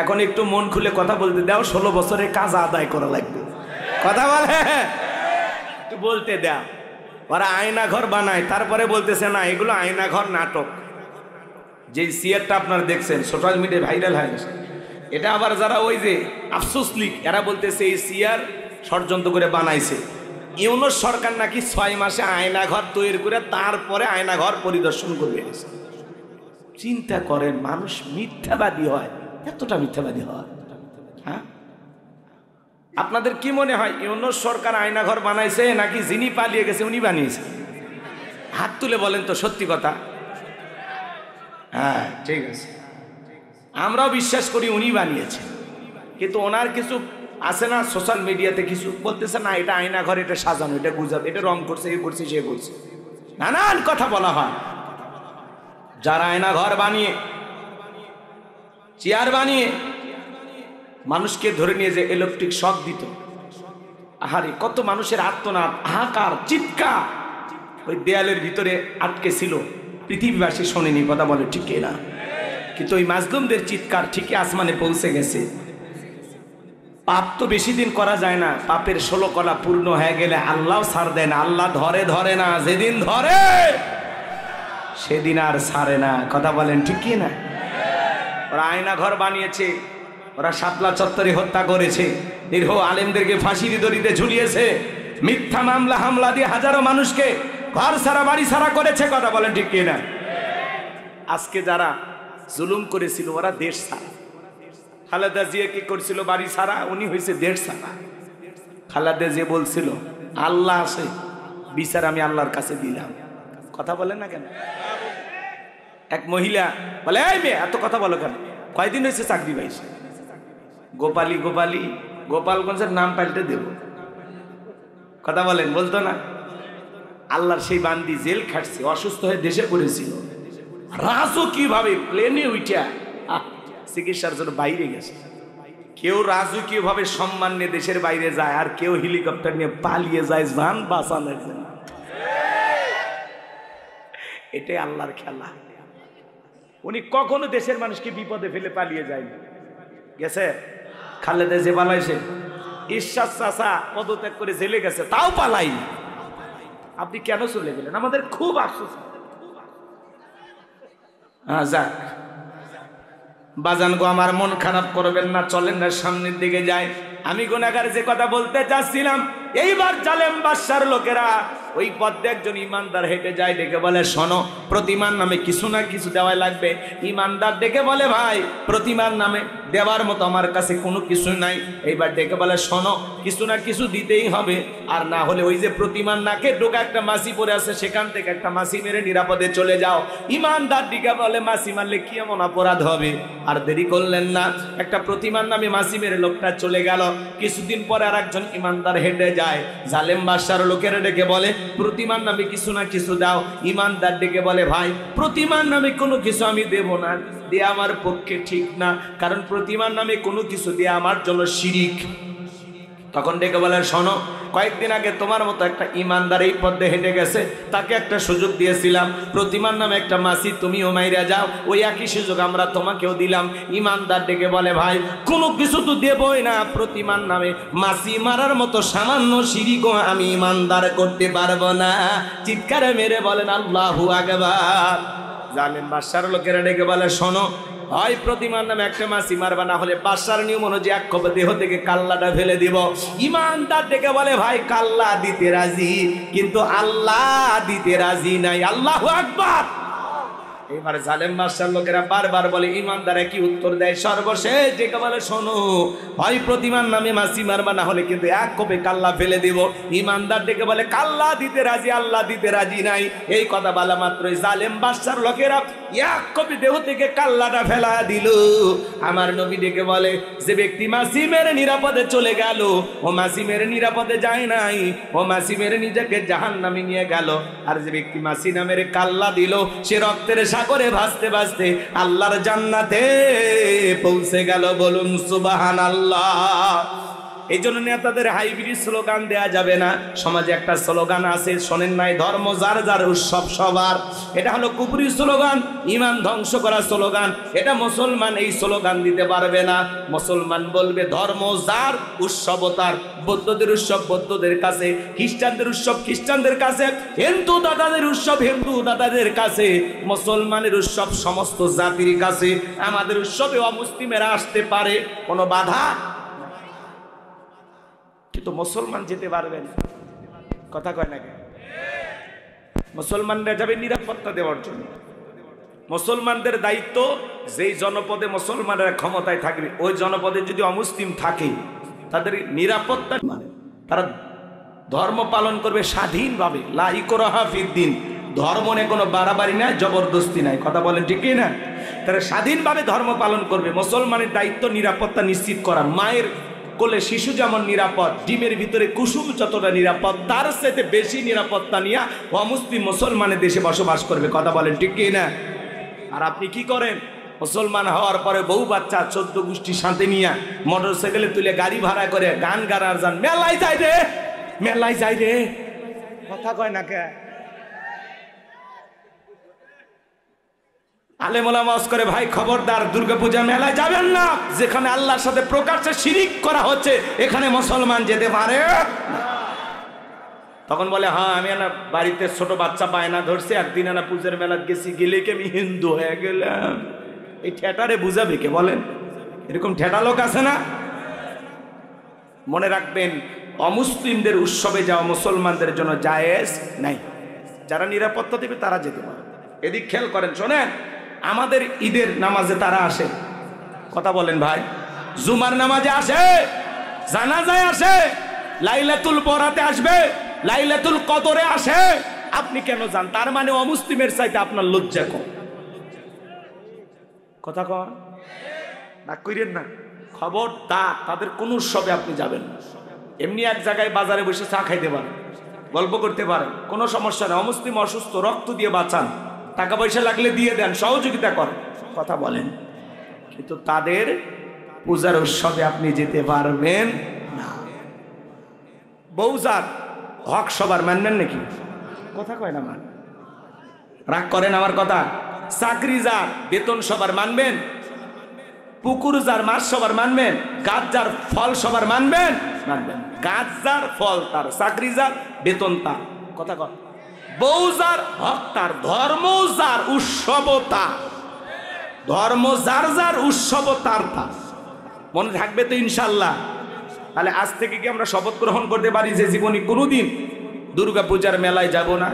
এখন একটু মন খুলে কথা বলতে দাও, 16 বছরের কাজ আদায় করা লাগবে। কথা বলে একটু বলতে দাও। ওরা আয়না ঘর বানায়, তারপরে বলতেছে না এগুলো আয়না ঘর নাটক। যে সিয়ারটা আপনারা দেখছেন সোশ্যাল মিডিয়ায় ভাইরাল হয়ে গেছে, এটা আবার যারা ওই যে আফসোস লীগ এরা বলতেছে এই সিয়ার ষড়যন্ত্র করে বানাইছে। ইউনূস সরকার নাকি 6 মাসে আয়না ঘর তৈরি করে তারপরে আয়না ঘর পরিদর্শন করবে। চিন্তা করেন, মানুষ মিথ্যাবাদী হয়, এতটা মিথ্যাবাদী হয়। হ্যাঁ, আপনাদের কি মনে হয় ইউনূস সরকার আয়না ঘর বানাইছে নাকি যিনি পালিয়ে গেছে উনি বানিয়েছে? হাত তুলে বলেন তো সত্যি কথা। হ্যাঁ ঠিক আছে, আমরাও বিশ্বাস করি উনি বানিয়েছে, কিন্তু ওনার কিছু আছে না সোশ্যাল মিডিয়াতে কিছু বলতেছে না এটা আয়না ঘর, এটা সাজানো, এটা গুজব, এটা রং করছে, এ করছে, সে করছে, নানান কথা বলা হয়। যারা আয়না ঘর বানিয়ে চেয়ার বানিয়ে মানুষকে ধরে নিয়ে যে ইলেকট্রিক শক দিত, আহারে কত মানুষের আর্তনাদ, হাহাকার, চিৎকার ওই দেয়ালের ভিতরে আটকে ছিল, পৃথিবীবাসী শোনেনি। কথা বলে ঠিক না? কিন্তু ওই মাজলুমদের চিৎকার ঠিকই আসমানে পৌঁছে গেছে। পাপ তো বেশি দিন করা যায় না, পাপের 16 কলা পূর্ণ হয়ে গেলে আল্লাহ ছাড় দেন। আল্লাহ ধরে না, যেদিন ধরে সেদিন আর ছাড়ে না। কথা বলেন ঠিক কি না? ওরা আয়না ঘর বানিয়েছে, ওরা শাপলা চত্বরে হত্যা করেছে, নিরীহ আলেমদেরকে ফাঁসির দড়িতে ঝুলিয়েছে, মিথ্যা মামলা হামলা দিয়ে হাজারো মানুষকে ঘর ছাড়া বাড়ি ছাড়া করেছে। কথা বলেন ঠিক কি না? আজকে যারা জুলুম করেছিল ওরা দেশ ছাড়া। খালেদা জিয়া কি করছিল? বাড়ি ছাড়া, উনি হয়েছে দেশ ছাড়া। খালেদা জিয়া বলছিল আল্লাহ আছে, বিচার আমি আল্লাহর কাছে দিলাম। কথা বলেন না কেন? এক মহিলা বলে এই মেয়ে এত কথা বলো কেন? কয়দিন হয়েছে চাকরি পাইছে? গোপালগঞ্জের নাম পাল্টে দেব। কথা বলেন, বলতো না? আল্লাহর সেই বান্দি জেল খাটছে, অসুস্থ হয়ে দেশে পড়েছিল, রাজকীয় ভাবে প্লেনে উঠা চিকিৎসার জন্য বাইরে গেছে। কেউ রাজকীয় ভাবে সম্মান নিয়ে দেশের বাইরে যায়, আর কেউ হেলিকপ্টার নিয়ে পালিয়ে যায় জান বাঁচানোর জন্য। এটাই আল্লাহর খেলা। উনি কখনো দেশের মানুষকে বিপদে ফেলে পালিয়ে যায়নি। গেছে খালেদা যে পালাইছে, ঈশ্বর চাচা পদত্যাগ করে জেলে গেছে, তাও পালাইনি। আপনি কেন চলে গেলেন? আমাদের খুব আফসোস। হ্যাঁ যাক বাজান গো, আমার মন খারাপ করবেন না, চলেন না সামনের দিকে যাই। আমি গুনাহগার যে কথা বলতে চাচ্ছিলাম, এইবার জালেম বাদশার লোকেরা ওই পথে একজন ইমানদার হেঁটে যায়, ডেকে বলে শোনো, প্রতিমার নামে কিছু না কিছু দেওয়া লাগবে। ইমানদার ডেকে বলে ভাই প্রতিমার নামে দেওয়ার মতো আমার কাছে কোনো কিছু নাই। এইবার ডেকে বলে শোনো, কিছু না কিছু দিতেই হবে, আর না হলে ওই যে প্রতিমার নাকে ঢোকা একটা মাছি পড়ে আছে, সেখান থেকে একটা মাছি মেরে নিরাপদে চলে যাও। ইমানদার ডেকে বলে মাছি মারলে কি এমন অপরাধ হবে? আর দেরি করলেন না, একটা প্রতিমার নামে মাছি মেরে লোকটা চলে গেল। কিছুদিন পরে আর একজন ইমানদার হেঁটে যায়, জালেম বাদশার লোকেরা ডেকে বলে প্রতিমার নামে কিছু না কিছু দাও। ইমানদার ডেকে বলে ভাই প্রতিমার নামে কোনো কিছু আমি দেব না, দেয়া আমার পক্ষে ঠিক না, কারণ প্রতিমার নামে কোনো কিছু দেয়া আমার জন্য শিরিক। তখন ডেকে বলে শোনো, কয়েকদিন আগে তোমার মতো একটা ইমানদার এই পথে হেঁটে গেছে, তাকে একটা সুযোগ দিয়েছিলাম, প্রতিমার নামে একটা মাছি তুমিও মাইরা যাও, ওই একই সুযোগ আমরা তোমাকেও দিলাম। ইমানদার ডেকে বলে ভাই কোনো কিছু তো দেবই না, প্রতিমার নামে মাছি মারার মতো সামান্য শিরিকও আমি ইমানদার করতে পারবো না। চিৎকারে মেরে বলেন আল্লাহু আকবার। জালেম বাদশার লোকেরা ডেকে বলে শোনো, হয় প্রতিমার নামে একটা মাছি মারবা, না হলে বাদশার নিয়ম অনুযায়ী এক খোপ দেহ থেকে কাল্লাটা ফেলে দিব। ইমানদার ডেকে বলে ভাই কাল্লা দিতে রাজি, কিন্তু আল্লাহ দিতে রাজি নাই। আল্লাহু আকবার। এবার জালেম বাদশার লোকেরা বারবার বলে, ইমানদারে কি উত্তর দেয়? সর্বশেষ ডেকে বলে শোনো, হয় প্রতিমার নামে মাছি মারবা, না হলে কিন্তু এক কোপে কাল্লা ফেলে দিব। ইমানদার ডেকে বলে কাল্লা দিতে রাজি, আল্লাহ দিতে রাজি নাই। এই কথা বলা মাত্রই জালেম বাদশার লোকেরা এক কোপে দেহ থেকে কাল্লাটা ফেলা দিল। আমার নবী ডেকে বলে যে ব্যক্তি মাছি মেরে নিরাপদে চলে গেল, ও মাছি মেরে নিরাপদে যায় নাই, ও মাছি মেরে নিজেকে জাহান্নামে নিয়ে গেল। আর যে ব্যক্তি মাছি না মেরে কাল্লা দিল, সে রক্তের সাগরে ভাসতে ভাসতে আল্লাহর জান্নাতে পৌঁছে গেল। বলুন সুবহানাল্লাহ। এই জন্য নেতাদের হাইব্রিড স্লোগান দেয়া যাবে না। সমাজে একটা স্লোগান আছে, শোনেন নাই? ধর্ম যার যার উৎসব সবার। এটা হলো কুফরি স্লোগান, ইমান ধ্বংস করা স্লোগান। এটা মুসলমান এই স্লোগান দিতে পারবে না। মুসলমান বলবে ধর্ম যার উৎসব তার। বৌদ্ধদের উৎসব বৌদ্ধদের কাছে, খ্রিস্টানদের উৎসব খ্রিস্টানদের কাছে, হিন্দু দাদাদের উৎসব হিন্দু দাদাদের কাছে, মুসলমানের উৎসব সমস্ত জাতির কাছে। আমাদের উৎসবে অমুসলিমেরা আসতে পারে, কোনো বাধা, কিন্তু মুসলমান যেতে পারবেন। কথা কয় না কেন? মুসলমানরা যাবে নিরাপত্তা দেওয়ার জন্য। মুসলমানদের দায়িত্ব, যেই জনপদে মুসলমানরা ক্ষমতায় থাকবে ওই জনপদে যদি অমুসলিম থাকে তাদের নিরাপত্তা, মানে তারা ধর্ম পালন করবে স্বাধীনভাবে। লা ইকরাহা ফিদ্দিন, ধর্ম নিয়ে কোনো বাড়াবাড়ি নাই, জবরদস্তি নাই। কথা বলেন ঠিক কি না? তারা স্বাধীনভাবে ধর্ম পালন করবে। মুসলমানের দায়িত্ব নিরাপত্তা নিশ্চিত করা। মায়ের কোলে শিশু যেমন নিরাপদ, ডিমের ভিতরে কুসুম যতটা নিরাপদ, তার সাথে বেশি নিরাপত্তা নিয়ে অমুসলিম মুসলমানের দেশে বসবাস করবে। কথা বলেন ঠিক কি না? আর আপনি কি করেন? মুসলমান হওয়ার পরে বউ বাচ্চা 14 গোষ্ঠী সাথে নিয়ে মোটরসাইকেলে তুলে গাড়ি ভাড়া করে গান গানার যান, মেলায় যাই রে, মেলায় যাই রে। কথা কয় না কে? আলেম ওলামা ওয়াজ করে, ভাই খবরদার দুর্গাপূজা মেলায় যাবেন না, যেখানে আল্লাহর সাথে প্রকাশ্যে শিরিক করা হচ্ছে এখানে মুসলমান যেতে পারে। তখন বলে, হ্যাঁ আমি না বাড়িতে ছোট বাচ্চা বায়না ধরছে, একদিন না পূজার মেলা গেছি, গেলে কি আমি হিন্দু হয়ে গেলাম? এই ঠেটারে বুঝাবে কে বলেন? এরকম ঠেটা লোক আছে না? মনে রাখবেন, অমুসলিমদের উৎসবে যাওয়া মুসলমানদের জন্য জায়েজ নাই। যারা নিরাপত্তা দেবে তারা যেতে পারে। এদিক খেয়াল করেন, শোনেন, আমাদের ঈদের নামাজে তারা আসে। কথা বলেন ভাই, জুমার নামাজে আসে, জানাজায় আসে, লাইলাতুল বরাতে আসবে, লাইলাতুল কদরে আসে। আপনি কেন যান? তার মানে অমুসলিমের চাইতে আপনার লজ্জা কম। কথা কন না, কইরেন না। খবরদার, তাদের কোন উৎসবে আপনি যাবেন না। এমনি এক জায়গায় বাজারে বসে চা খাইতে পারেন, গল্প করতে পারেন, কোনো সমস্যা নেই। অমুসলিম অসুস্থ, রক্ত দিয়ে বাঁচান, টাকা পয়সা লাগলে দিয়ে দেন, সহযোগিতা করেন। কথা বলেন, কিন্তু তাদের পূজার উৎসবে আপনি যেতে পারবেন না। বউজার হক সবার মানবেন নাকি? কথা কয় না, মান রাগ করেন আমার কথা। চাকরি যার বেতন সবার মানবেন? পুকুর যার মাছ সবার মানবেন? গাছ যার ফল সবার মানবেন? মানবেন। গাছ যার ফল তার, চাকরি যার বেতন তার। কথা কয়। বউ যার হক তার, ধর্ম যার উৎসব তার, ধর্ম যার যার উৎসব তার তার। মনে থাকবে তো ইনশাল্লাহ? তাহলে আজ থেকে কি আমরা শপথ গ্রহণ করতে পারি যে জীবনে কোনোদিন দুর্গা পূজার মেলায় যাব না?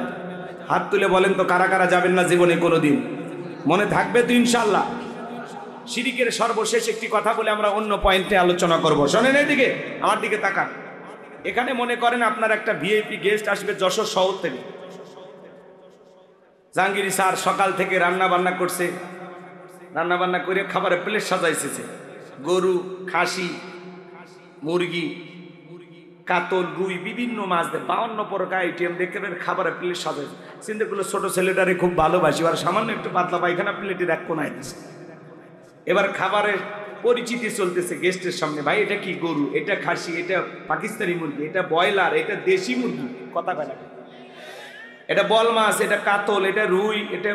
হাত তুলে বলেন তো কারা কারা যাবেন না জীবনে কোনোদিন? মনে থাকবে তো ইনশাল্লাহ? শিরিকের সর্বশেষ একটি কথা বলে আমরা অন্য পয়েন্টে আলোচনা করব। শোনেন, এদিকে আমার দিকে তাকান। এখানে মনে করেন আপনার একটা ভিআইপি গেস্ট আসবে যশোর শহর থেকে। জাহাঙ্গীর স্যার সকাল থেকে রান্না বান্না করছে, রান্না বান্না করে খাবারের প্লেট সাজাইছে, গরু, খাসি, মুরগি, কাতল, রুই, বিভিন্ন মাছ দিয়ে 52 প্রকার আইটেম দেখে খাবারের প্লেট সাজাইছে। চিন্তা করলো ছোট ছেলেটারে খুব ভালোবাসি, আর সামান্য একটু পাতলা পায়খানা প্লেটের এক কোনায় দিচ্ছে। এবার খাবারের পরিচিতি চলতেছে গেস্টের সামনে। ভাই এটা কি গরু, এটা খাসি, এটা পাকিস্তানি মুরগি, এটা ব্রয়লার, এটা দেশি মুরগি। কথা কয় না? এটা বল মাছ, এটা কাতল, এটা রুই, এটা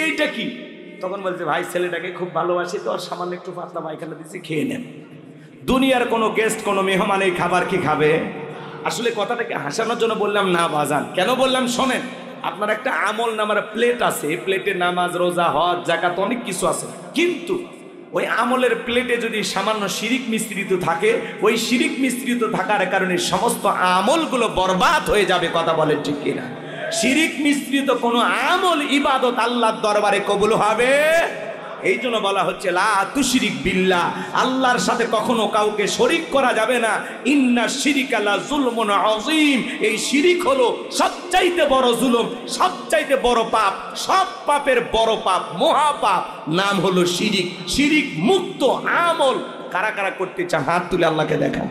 এইটা কি? তখন বলছে ভাই ছেলেটাকে খুব ভালোবাসি তো, আর সামান্য একটু পাতলা পায়খানা দিচ্ছি, খেয়ে নেন। দুনিয়ার কোনো গেস্ট, কোনো মেহমান এই খাবার কি খাবে? আসলে কথাটাকে হাসানোর জন্য বললাম না বাজান। কেন বললাম শোনেন, আপনার একটা আমল নামার প্লেট আছে, এই প্লেটে নামাজ, রোজা, হজ, যাকাত অনেক কিছু আছে, কিন্তু ওই আমলের প্লেটে যদি সামান্য শিরিক মিশ্রিত থাকে, ওই শিরিক মিশ্রিত থাকার কারণে সমস্ত আমলগুলো বরবাদ হয়ে যাবে। কথা বলেন ঠিক কিনা? শিরিক মিশ্রিত কোনো আমল ইবাদত আল্লাহর দরবারে কবুল হবে। এই জন্য বলা হচ্ছে লা তুশরিক বিল্লাহ, আল্লাহর সাথে কখনো কাউকে শরীক করা যাবে না। ইন্না শিরিকা লা যুলমুন আযীম, এই শিরিক হলো সবচাইতে বড় জুলুম, সবচাইতে বড় পাপ, সব পাপের বড় পাপ, মহাপাপ, নাম হলো শিরিক। শিরিক মুক্ত আমল কারা কারা করতে চান হাত তুলে আল্লাহকে দেখান।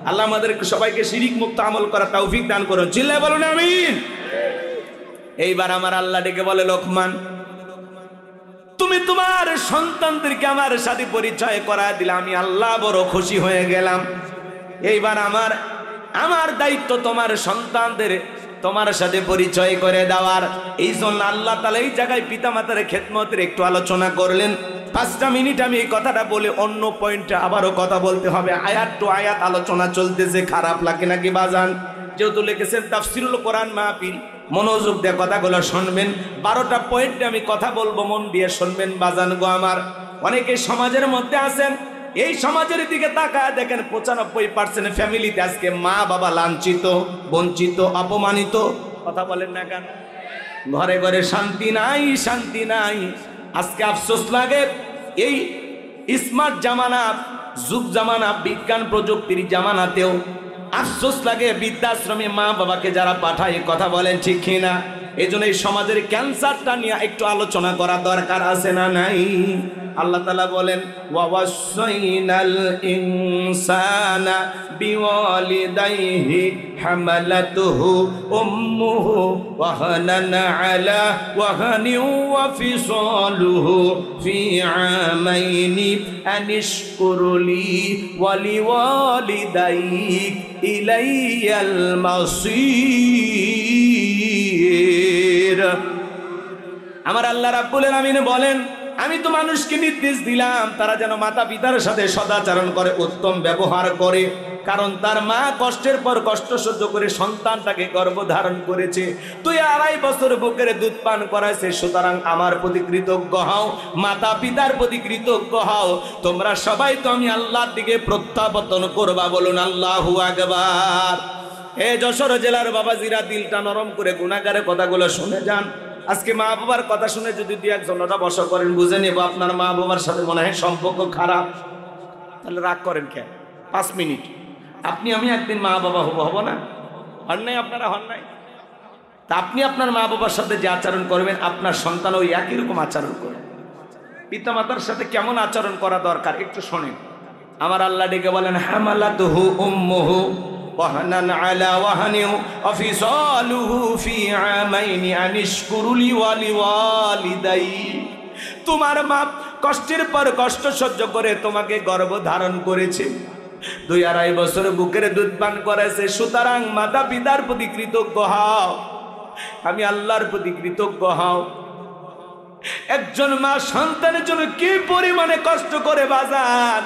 আল্লাহ আমাদের সবাইকে শিরিক মুক্ত আমল করার তৌফিক দান করুন। চিল্লায় বলুন আমিন। এইবার আমার আল্লাহ ডেকে বলে, লোকমান তুমি তোমার সন্তানদেরকে আমার সাথে পরিচয় করা দিলে আমি আল্লাহ বড় খুশি হয়ে গেলাম। এইবার আমার দায়িত্ব তোমার সন্তানদের তোমার সাথে পরিচয় করে দেওয়ার। এই জন্য আল্লাহ তাআলা এই জায়গায় পিতামাতার খেদমতের একটু আলোচনা করলেন। 5টা মিনিট আমি এই কথাটা বলে অন্য পয়েন্টে আবারও কথা বলতে হবে। আয়াত টু আয়াত আলোচনা চলতেছে, খারাপ লাগে নাকি বাজান? যেহেতু লিখেছেন তাফসিরুল কোরআন মাহফিল, মনোযোগ দিয়ে কথাগুলো শুনবেন। 12টা পয়েন্টে আমি কথা বলবো, মন দিয়ে শুনবেন বাজান গো আমার। অনেকে সমাজের মধ্যে আছেন, এই সমাজের দিকে তাকায় দেখেন 95% ফ্যামিলিতে আজকে মা বাবা লাঞ্ছিত, বঞ্চিত, অপমানিত। কথা বলেন না কেন? ঘরে ঘরে শান্তি নাই, শান্তি নাই। আজকে আফসোস লাগে, এই স্মার্ট জামানা, যুগ জামানা, বিজ্ঞান প্রযুক্তির জামানাতেও আফসোস লাগে বৃদ্ধাশ্রমে মা বাবাকে যারা পাঠায়। কথা বলেন ঠিক কিনা? এই জন্য এই সমাজের ক্যান্সারটা নিয়ে একটু আলোচনা করা দরকার আছে না নাই? আল্লাহ তাআলা বলেন ওয়াসাইনাল ইনসানা বিওয়ালিদাইহি হামালাতুহু উম্মুহু ওয়াহানান আলা ওয়াহানি ওয়া ফিসালুহু ফি আমাইনি আনিশকুরলি ওয়া লিওয়ালিদাইক ইলাইয়াল মাসির। আমার আল্লাহ রাব্বুল আলামিন বলেন, আমি তো মানুষকে নির্দেশ দিলাম তারা যেন মাতা পিতার সাথে সদাচরণ করে, উত্তম ব্যবহার করে। কারণ তার মা কষ্টের পর কষ্ট সহ্য করে সন্তানটাকে গর্ভধারণ করেছে, 2.5 বছর বুকের দুধ পান করাইছে। সুতরাং আমার প্রতি কৃতজ্ঞ হও, মাতা পিতার প্রতি কৃতজ্ঞ হও। তোমরা সবাই তো আমি আল্লাহর দিকে প্রত্যাবর্তন করবা, বলুন আল্লাহু আকবার। এ যশোর জেলার বাবাজিরা, দিলটা নরম করে গুনাহগারের কথাগুলো শুনে যান। আজকে মা বাবার কথা শুনে যদি 2-1 বসা করেন, বুঝে নেব আপনার মা বাবার সাথে মনে হয় সম্পর্ক খারাপ। তাহলে রাগ করেন কেন? 5 মিনিট। আপনি আমি একদিন মা বাবা হব না? হন নাই? আপনারা হন নাই? তা আপনি আপনার মা বাবার সাথে যে আচরণ করবেন, আপনার সন্তান ওই একই রকম আচরণ করবে। পিতা মাতার সাথে কেমন আচরণ করা দরকার একটু শোনেন। আমার আল্লাহ ডেকে বলেন হামালাতুহু উম্মুহু ওয়াহানান আলা ওয়াহানি ওয়া ফিসালুহু ফি আমাইনি আনিশকুরলি ওয়া লিওয়ালিদাই। তোমার মা কষ্টের পর কষ্ট সহ্য করে তোমাকে গর্ভধারণ করেছে, 2.5 বছর বুকের দুধ পান করেছে। সুতরাং মাতা পিতার প্রতি কৃতজ্ঞ হও, আমি আল্লাহর প্রতি কৃতজ্ঞ হও। একজন মা সন্তানের জন্য কি পরিমাণে কষ্ট করে বাজার।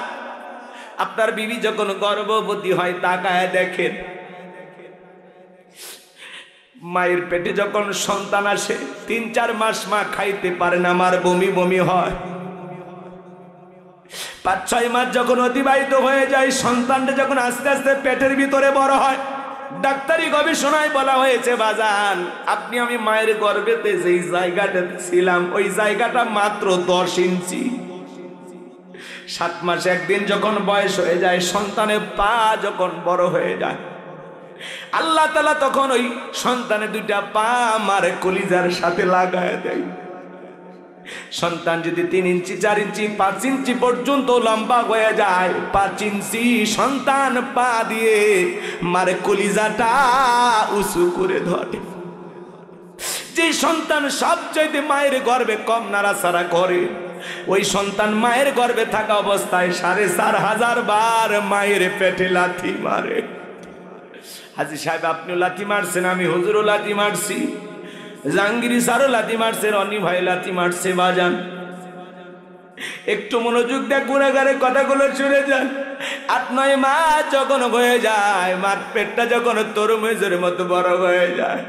আপনার বিবি যখন গর্ভবতী হয় তাকায় দেখেন, মায়ের পেটে যখন সন্তান আসে 3-4 মাস মা খাইতে পারে না, আমার বমি বমি হয়। 5-6 মাস যখন অতিবাহিত হয়ে যায়, সন্তানটা যখন আস্তে আস্তে পেটের ভিতরে বড় হয়, ডাক্তারি গবেষণায় বলা হয়েছে বাজান, আপনি আমি মায়ের গর্ভেতে যেই জায়গাটাতে ছিলাম ওই জায়গাটা মাত্র 10 ইঞ্চি। 7 মাস 1 দিন যখন বয়স হয়ে যায়, সন্তানের পা যখন বড় হয়ে যায়, আল্লাহ তাআলা তখন ওই সন্তানের 2টা পা আমার কলিজার সাথে লাগায় দেয়। সন্তান যদি 3 ইঞ্চি 4 ইঞ্চি 5 ইঞ্চি পর্যন্ত লম্বা হয়ে যায়, 5 ইঞ্চি সন্তান পা দিয়ে মার কলিজাটা উঁচু করে ধরে। যে সন্তান সবচাইতে মায়ের গর্ভে কম নাড়াচাড়া করে, ওই সন্তান মায়ের গর্ভে থাকা অবস্থায় 4,500 বার মায়ের পেটে লাথি মারে। হাজী সাহেব আপনিও লাথি মারছেন, আমি হুজুরও লাথি মারছি, জাহাঙ্গীর স্যারও লাথি মারছে, রনি ভাই লাথি মারছে। বাজান একটু মনোযোগ দিয়ে গুনাহগারের কথাগুলো শুনে যান। 8-9 মাস যখন হয়ে যায়, মার পেটটা যখন তরমুজের মতো বড় হয়ে যায়,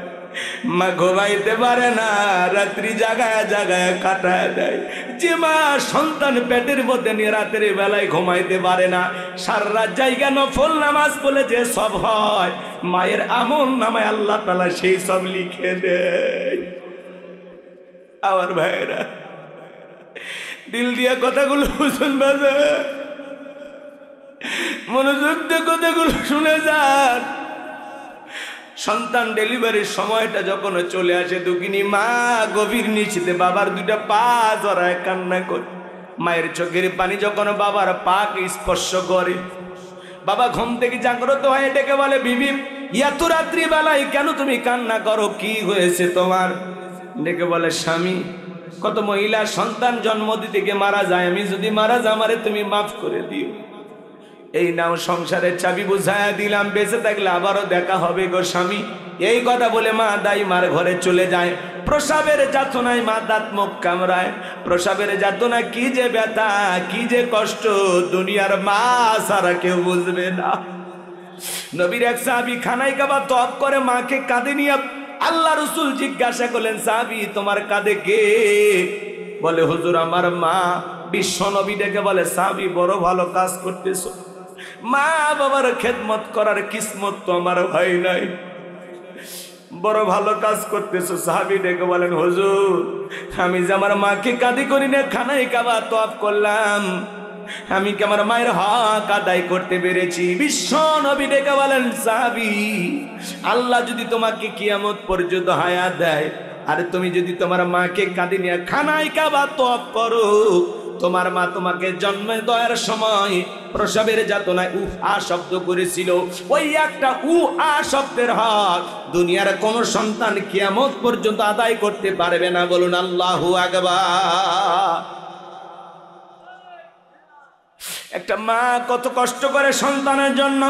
মা ঘুমাইতে পারে না, রাত্রি জাগায় জাগায় কাটায় দেয়। যে মা সন্তান পেটের মধ্যে নিয়ে রাতের বেলায় ঘুমাইতে পারে না, সারা রাত জায়গা নফল নামাজ পড়লে যে সব হয়, মায়ের আমল নামায় আল্লাহ তাআলা সেই সব লিখে দেয়। আমার ভাইরা দিল দিয়া কথাগুলো বুঝুন, বাজে মনোযোগ দিয়ে কথাগুলো শুনে যান। সন্তান ডেলিভারির সময়টা যখন চলে আসে, দুঃখিনী মা গভীর নিশ্চিতে বাবার 2টা পা জড়ায় কান্না করে। মায়ের চোখের পানি যখন বাবার পাকে স্পর্শ করে, বাবা ঘুম থেকে জাগ্রত হয়ে ডেকে বলে, বিবি এত রাত্রি বেলায় কেন তুমি কান্না করো, কি হয়েছে তোমার? ডেকে বলে, স্বামী কত মহিলা সন্তান জন্ম দিতে গিয়ে মারা যায়, আমি যদি মারা যাই আমারে তুমি মাফ করে দিও, এই নাও সংসারের চাবি বুঝায়া দিলাম, বেঁচে থাকলে আবারও দেখা হবে গো স্বামী। এই কথা বলে মা দাইমার ঘরে চলে যায়। প্রসাবের যাতনায় মা দাঁত মুখ কামড়ায়। প্রসাবের যাতনা কি যে ব্যথা, কি যে কষ্ট, দুনিয়ার মা সারা কেউ বুঝবে না। নবীর এক সাহাবী খানায় কাবা তওয়াফ করে মাকে কাঁধে নিয়ে আল্লাহ রাসূল জিজ্ঞাসা করলেন, সাহাবী তোমার কাঁধে কে? বলে হুজুর আমার মা। বিশ্ব নবী ডেকে বলে, সাহাবী বড় ভালো কাজ করতেছো, মা বাবার খেদমত করার কিসমত তো আমার হয় নাই, বড় ভালো কাজ করতেছো। সাহাবী ডেকে বলেন, হুজুর আমি যে আমার মাকে কাঁধে করি না খানায় কাবা তওয়াফ করলাম, আমি কি আমার মায়ের হক আদায় করতে পেরেছি? বিশ্ব নবী ডেকে বলেন, সাহাবী আল্লাহ যদি তোমাকে কিয়ামত পর্যন্ত হায়াত দেয় আর তুমি যদি তোমার মাকে কাঁধে নিয়ে খানায় কাবা তওয়াফ করো, তোমার মা তোমাকে জন্ম দেওয়ার সময় প্রসবের যাতনায় উহ আ শব্দ করেছিল, ওই একটা উহ আ শব্দের হক দুনিয়ার কোন সন্তান কিয়ামত পর্যন্ত আদায় করতে পারবে না। বলুন আল্লাহু আকবার। একটা মা কত কষ্ট করে সন্তানের জন্য,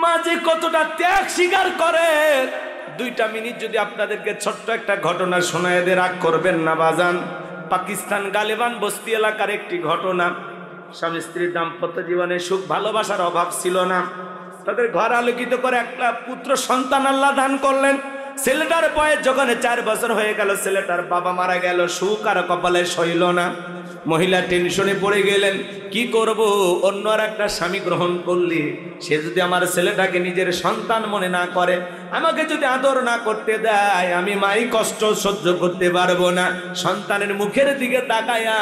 মা যে কতটা ত্যাগ স্বীকার করে। 2টা মিনিট যদি আপনাদেরকে ছোট্ট একটা ঘটনা শোনায় দিয়ে রাগ করবেন না বাজান। পাকিস্তান গালেবান বস্তি এলাকার একটি ঘটনা। স্বামী স্ত্রীর দাম্পত্য জীবনে সুখ ভালোবাসার অভাব ছিল না। তাদের ঘর আলোকিত করে একটা পুত্র সন্তান আল্লাহ দান করলেন। ছেলেটার বয়স যখন 4 বছর হয়ে গেল, ছেলেটার বাবা মারা গেল, সুখ আর কপালে সইল না। মহিলা টেনশনে পড়ে গেলেন, কি করব, অন্য আর একটা স্বামী গ্রহণ করলে সে যদি আমার ছেলেটাকে নিজের সন্তান মনে না করে, আমাকে যদি আদর না করতে দেয়, আমি মাই কষ্ট সহ্য করতে পারবো না। সন্তানের মুখের দিকে তাকায়া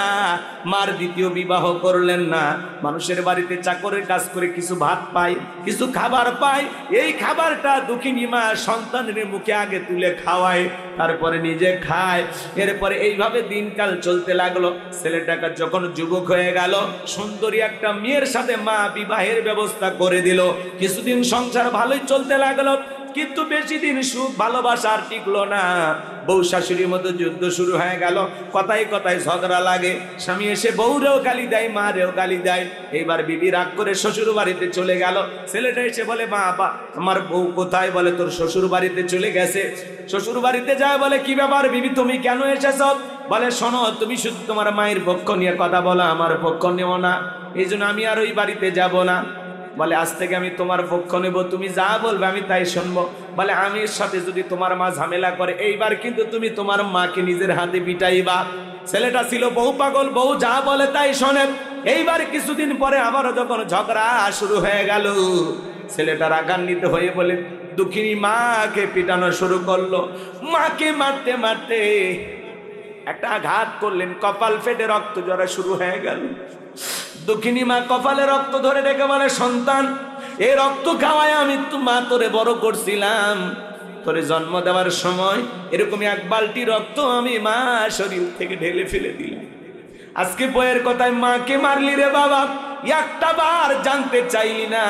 মার দ্বিতীয় বিবাহ করলেন না। মানুষের বাড়িতে চাকরের কাজ করে কিছু ভাত পায়, কিছু খাবার পায়, এই খাবারটা দুঃখিনী মা সন্তানের মুখে আগে তুলে খাওয়ায়, তারপরে নিজে খায়। এরপরে এইভাবে দিনকাল চলতে লাগলো। ছেলেটাকে যখন যুবক হয়ে গেল, সুন্দরী একটা মেয়ের সাথে মা বিবাহের ব্যবস্থা করে দিল। কিছুদিন সংসার ভালোই চলতে লাগলো, কিন্তু বেশি দিন সুখ ভালোবাসা আর টিকলো না। বউ শাশুড়ির মধ্যে যুদ্ধ শুরু হয়ে গেল, কথায় কথায় ঝগড়া লাগে। স্বামী এসে বউরেও গালি দেয়, মারেও গালি দেয়। এইবার বিবি রাগ করে শ্বশুর বাড়িতে চলে গেল। ছেলেটা এসে বলে, মা আপা আমার বউ কোথায়? বলে তোর শ্বশুর বাড়িতে চলে গেছে। শ্বশুর বাড়িতে যায়, বলে কি ব্যাপার বিবি তুমি কেন এসেছ? বলে শোনো, তুমি শুধু তোমার মায়ের পক্ষ নিয়ে কথা বলো, আমার পক্ষ নেও না, এই জন্য আমি আর ওই বাড়িতে যাব না। বলে আজ থেকে আমি তোমার পক্ষ নেব, তুমি যা বলবে আমি তাই শুনবো। বলে আমি এর সাথে যদি তোমার মা ঝামেলা করে, এইবার কিন্তু তুমি তোমার মাকে নিজের হাতে পিটাইবা। ছেলেটা ছিল বউ পাগল, বউ যা বলে তাই শোনে। এইবার কিছুদিন পরে আবারও যখন ঝগড়া শুরু হয়ে গেল, ছেলেটা রাগান্বিত হয়ে বলে দুঃখিনী মাকে পিটানো শুরু করলো। মাকে মারতে মারতে একটা আঘাত করলেন, কপাল ফেটে রক্ত ঝরা শুরু হয়ে গেল। দুঃখিনী মা কপালে রক্ত ধরে রেখে বলে, সন্তান এই রক্ত খাওয়ায় আমি মা তোরে বড় করছিলাম, তোরে জন্ম দেওয়ার সময় এরকমই 1 বালতি রক্ত আমি মা শরীর থেকে ঢেলে ফেলে দিলাম। আজকে বইয়ের কথায় মাকে মারলি রে বাবা, একটা বার জানতে চাইলি না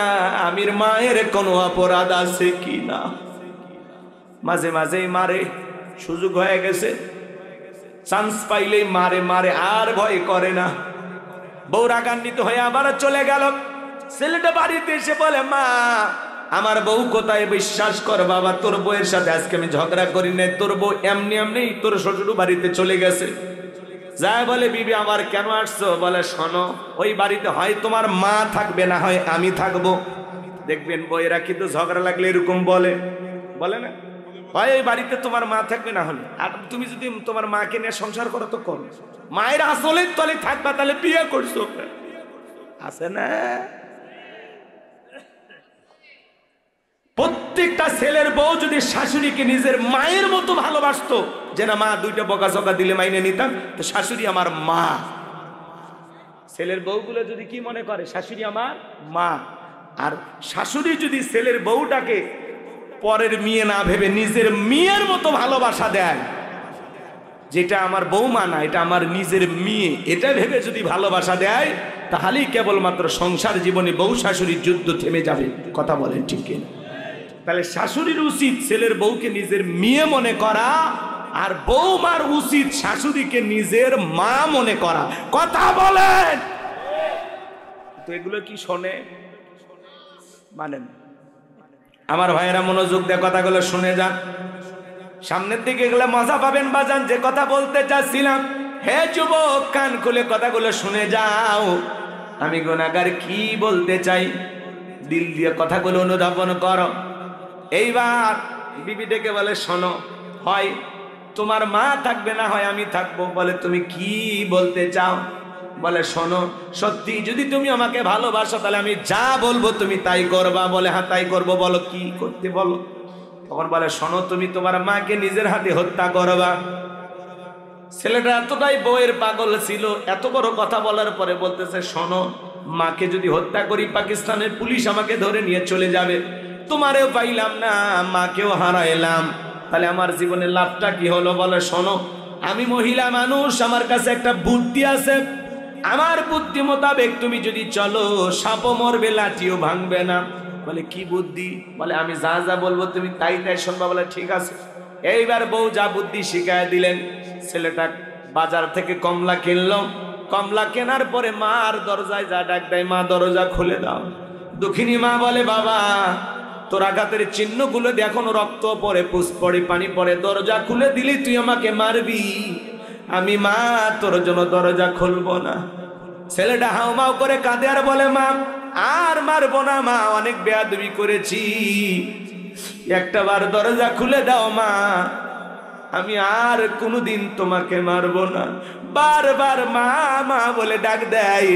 আমির মায়ের কোনো অপরাধ আছে কি না? মাঝে মাঝেই মারে, সুযোগ হয়ে গেছে, চান্স পাইলেই মারে মারে, আর ভয় করে না। বউ রাগান্বিত হয়ে আবার চলে গেল। ছেলেটা বাড়িতে এসে বলে, মা আমার বউ কোথায়? বিশ্বাস কর বাবা, তোর বউয়ের সাথে আজকে আমি ঝগড়া করি নাই, তোর বউ এমনি এমনি তোর শ্বশুর বাড়িতে চলে গেছে। যায় বলে, বিবি আমার কেন আসছো? বলে শোনো, ওই বাড়িতে হয় তোমার মা থাকবে, না হয় আমি থাকবো। দেখবেন বউয়েরা কিন্তু ঝগড়া লাগলে এরকম বলে, বলে না, হয় এই বাড়িতে তোমার মা থাকবে, না হলে আর তুমি যদি তোমার মাকে নিয়ে সংসার করো তো করো, মায়ের আসলের তলে থাকবা, তাহলে বিয়ে করছো আছে না? প্রত্যেকটা ছেলের বউ যদি শাশুড়িকে নিজের মায়ের মতো ভালোবাসতো, যে না মা 2টা বকাঝকা দিলে মাইনে নিতাম, তো শাশুড়ি আমার মা। ছেলের বউগুলো যদি কি মনে করে, শাশুড়ি আমার মা। আর শাশুড়ি যদি ছেলের বউটাকে পরের মেয়ে না ভেবে নিজের মেয়ের মতো ভালোবাসা দেয়, যেটা আমার বৌমা না, এটা আমার নিজের মেয়ে, এটা ভেবে যদি ভালোবাসা দেয়, তাহলেই কেবলমাত্র সংসার জীবনে বউ শাশুড়ির যুদ্ধ থেমে যাবে। কথা বলেন ঠিক কিনা? তাহলে শাশুড়ির উচিত ছেলের বউকে নিজের মেয়ে মনে করা, আর বৌমার উচিত শাশুড়িকে নিজের মা মনে করা। কথা বলেন তো, এগুলো কি শোনে মানেন? আমার ভাইয়েরা মনোযোগ দিয়ে কথাগুলো শুনে যান, সামনের দিকে গেলে মজা পাবেন বাজান। যে কথা বলতে চাচ্ছিলাম, হে যুবক কান খুলে কথাগুলো শুনে যাও। আমি গুনাহগার কি বলতে চাই, দিল দিয়ে কথাগুলো অনুধাবন করো। এইবার বিবি ডেকে বলে, শোনো, হয় তোমার মা থাকবে, না হয় আমি থাকবো। বলে তুমি কি বলতে চাও? বলে শোনো, সত্যি যদি তুমি আমাকে ভালোবাসো তাহলে আমি যা বলবো তুমি তাই করবা। বলে হ্যাঁ তাই করবো। বলো কি করতে বলো। তখন বলে শোনো, তুমি তোমার মাকে নিজের হাতে হত্যা করবা। ছেলেটা এতটাই বউয়ের পাগল ছিল, এত বড় কথা বলার পরে বলতেছে, শোনো, মাকে যদি হত্যা করি পাকিস্তানের পুলিশ আমাকে ধরে নিয়ে চলে যাবে, তোমারেও পাইলাম না, মাকেও হারাইলাম, তাহলে আমার জীবনের লাভটা কি হলো? বলে শোনো, আমি মহিলা মানুষ, আমার কাছে একটা বুদ্ধি আছে। আমার বুদ্ধি মোতাবেক তুমি যদি চলো, সাপও মরবে, লাঠিও ভাঙবে না। বলে কি বুদ্ধি? বলে আমি যা যা বলবো তুমি তাই তাই শুনবা। বলে ঠিক আছে। এইবার বউ যা বুদ্ধি শিখায় দিলেন। ছেলেটা বাজার থেকে কমলা কিনলো। কমলা কেনার পরে মার দরজায় যা ডাক দেয়, মা দরজা খুলে দাও। দুঃখিনী মা বলে, বাবা তোর আঘাতের চিহ্নগুলো দিয়ে এখনো রক্ত পড়ে, পুষ পড়ে, পানি পড়ে, দরজা খুলে দিলি তুই আমাকে মারবি। আমি মা তোর জন্য দরজা খুলবো না। ছেলেটা হাউমাউ করে কাঁদে আর বলে, মা আর মারবো না, মা অনেক বেয়াদবি করেছি, একটা বার দরজা খুলে দাও মা, আমি আর কোনোদিন তোমাকে মারবো না। বারবার মা মা বলে ডাক দেয়।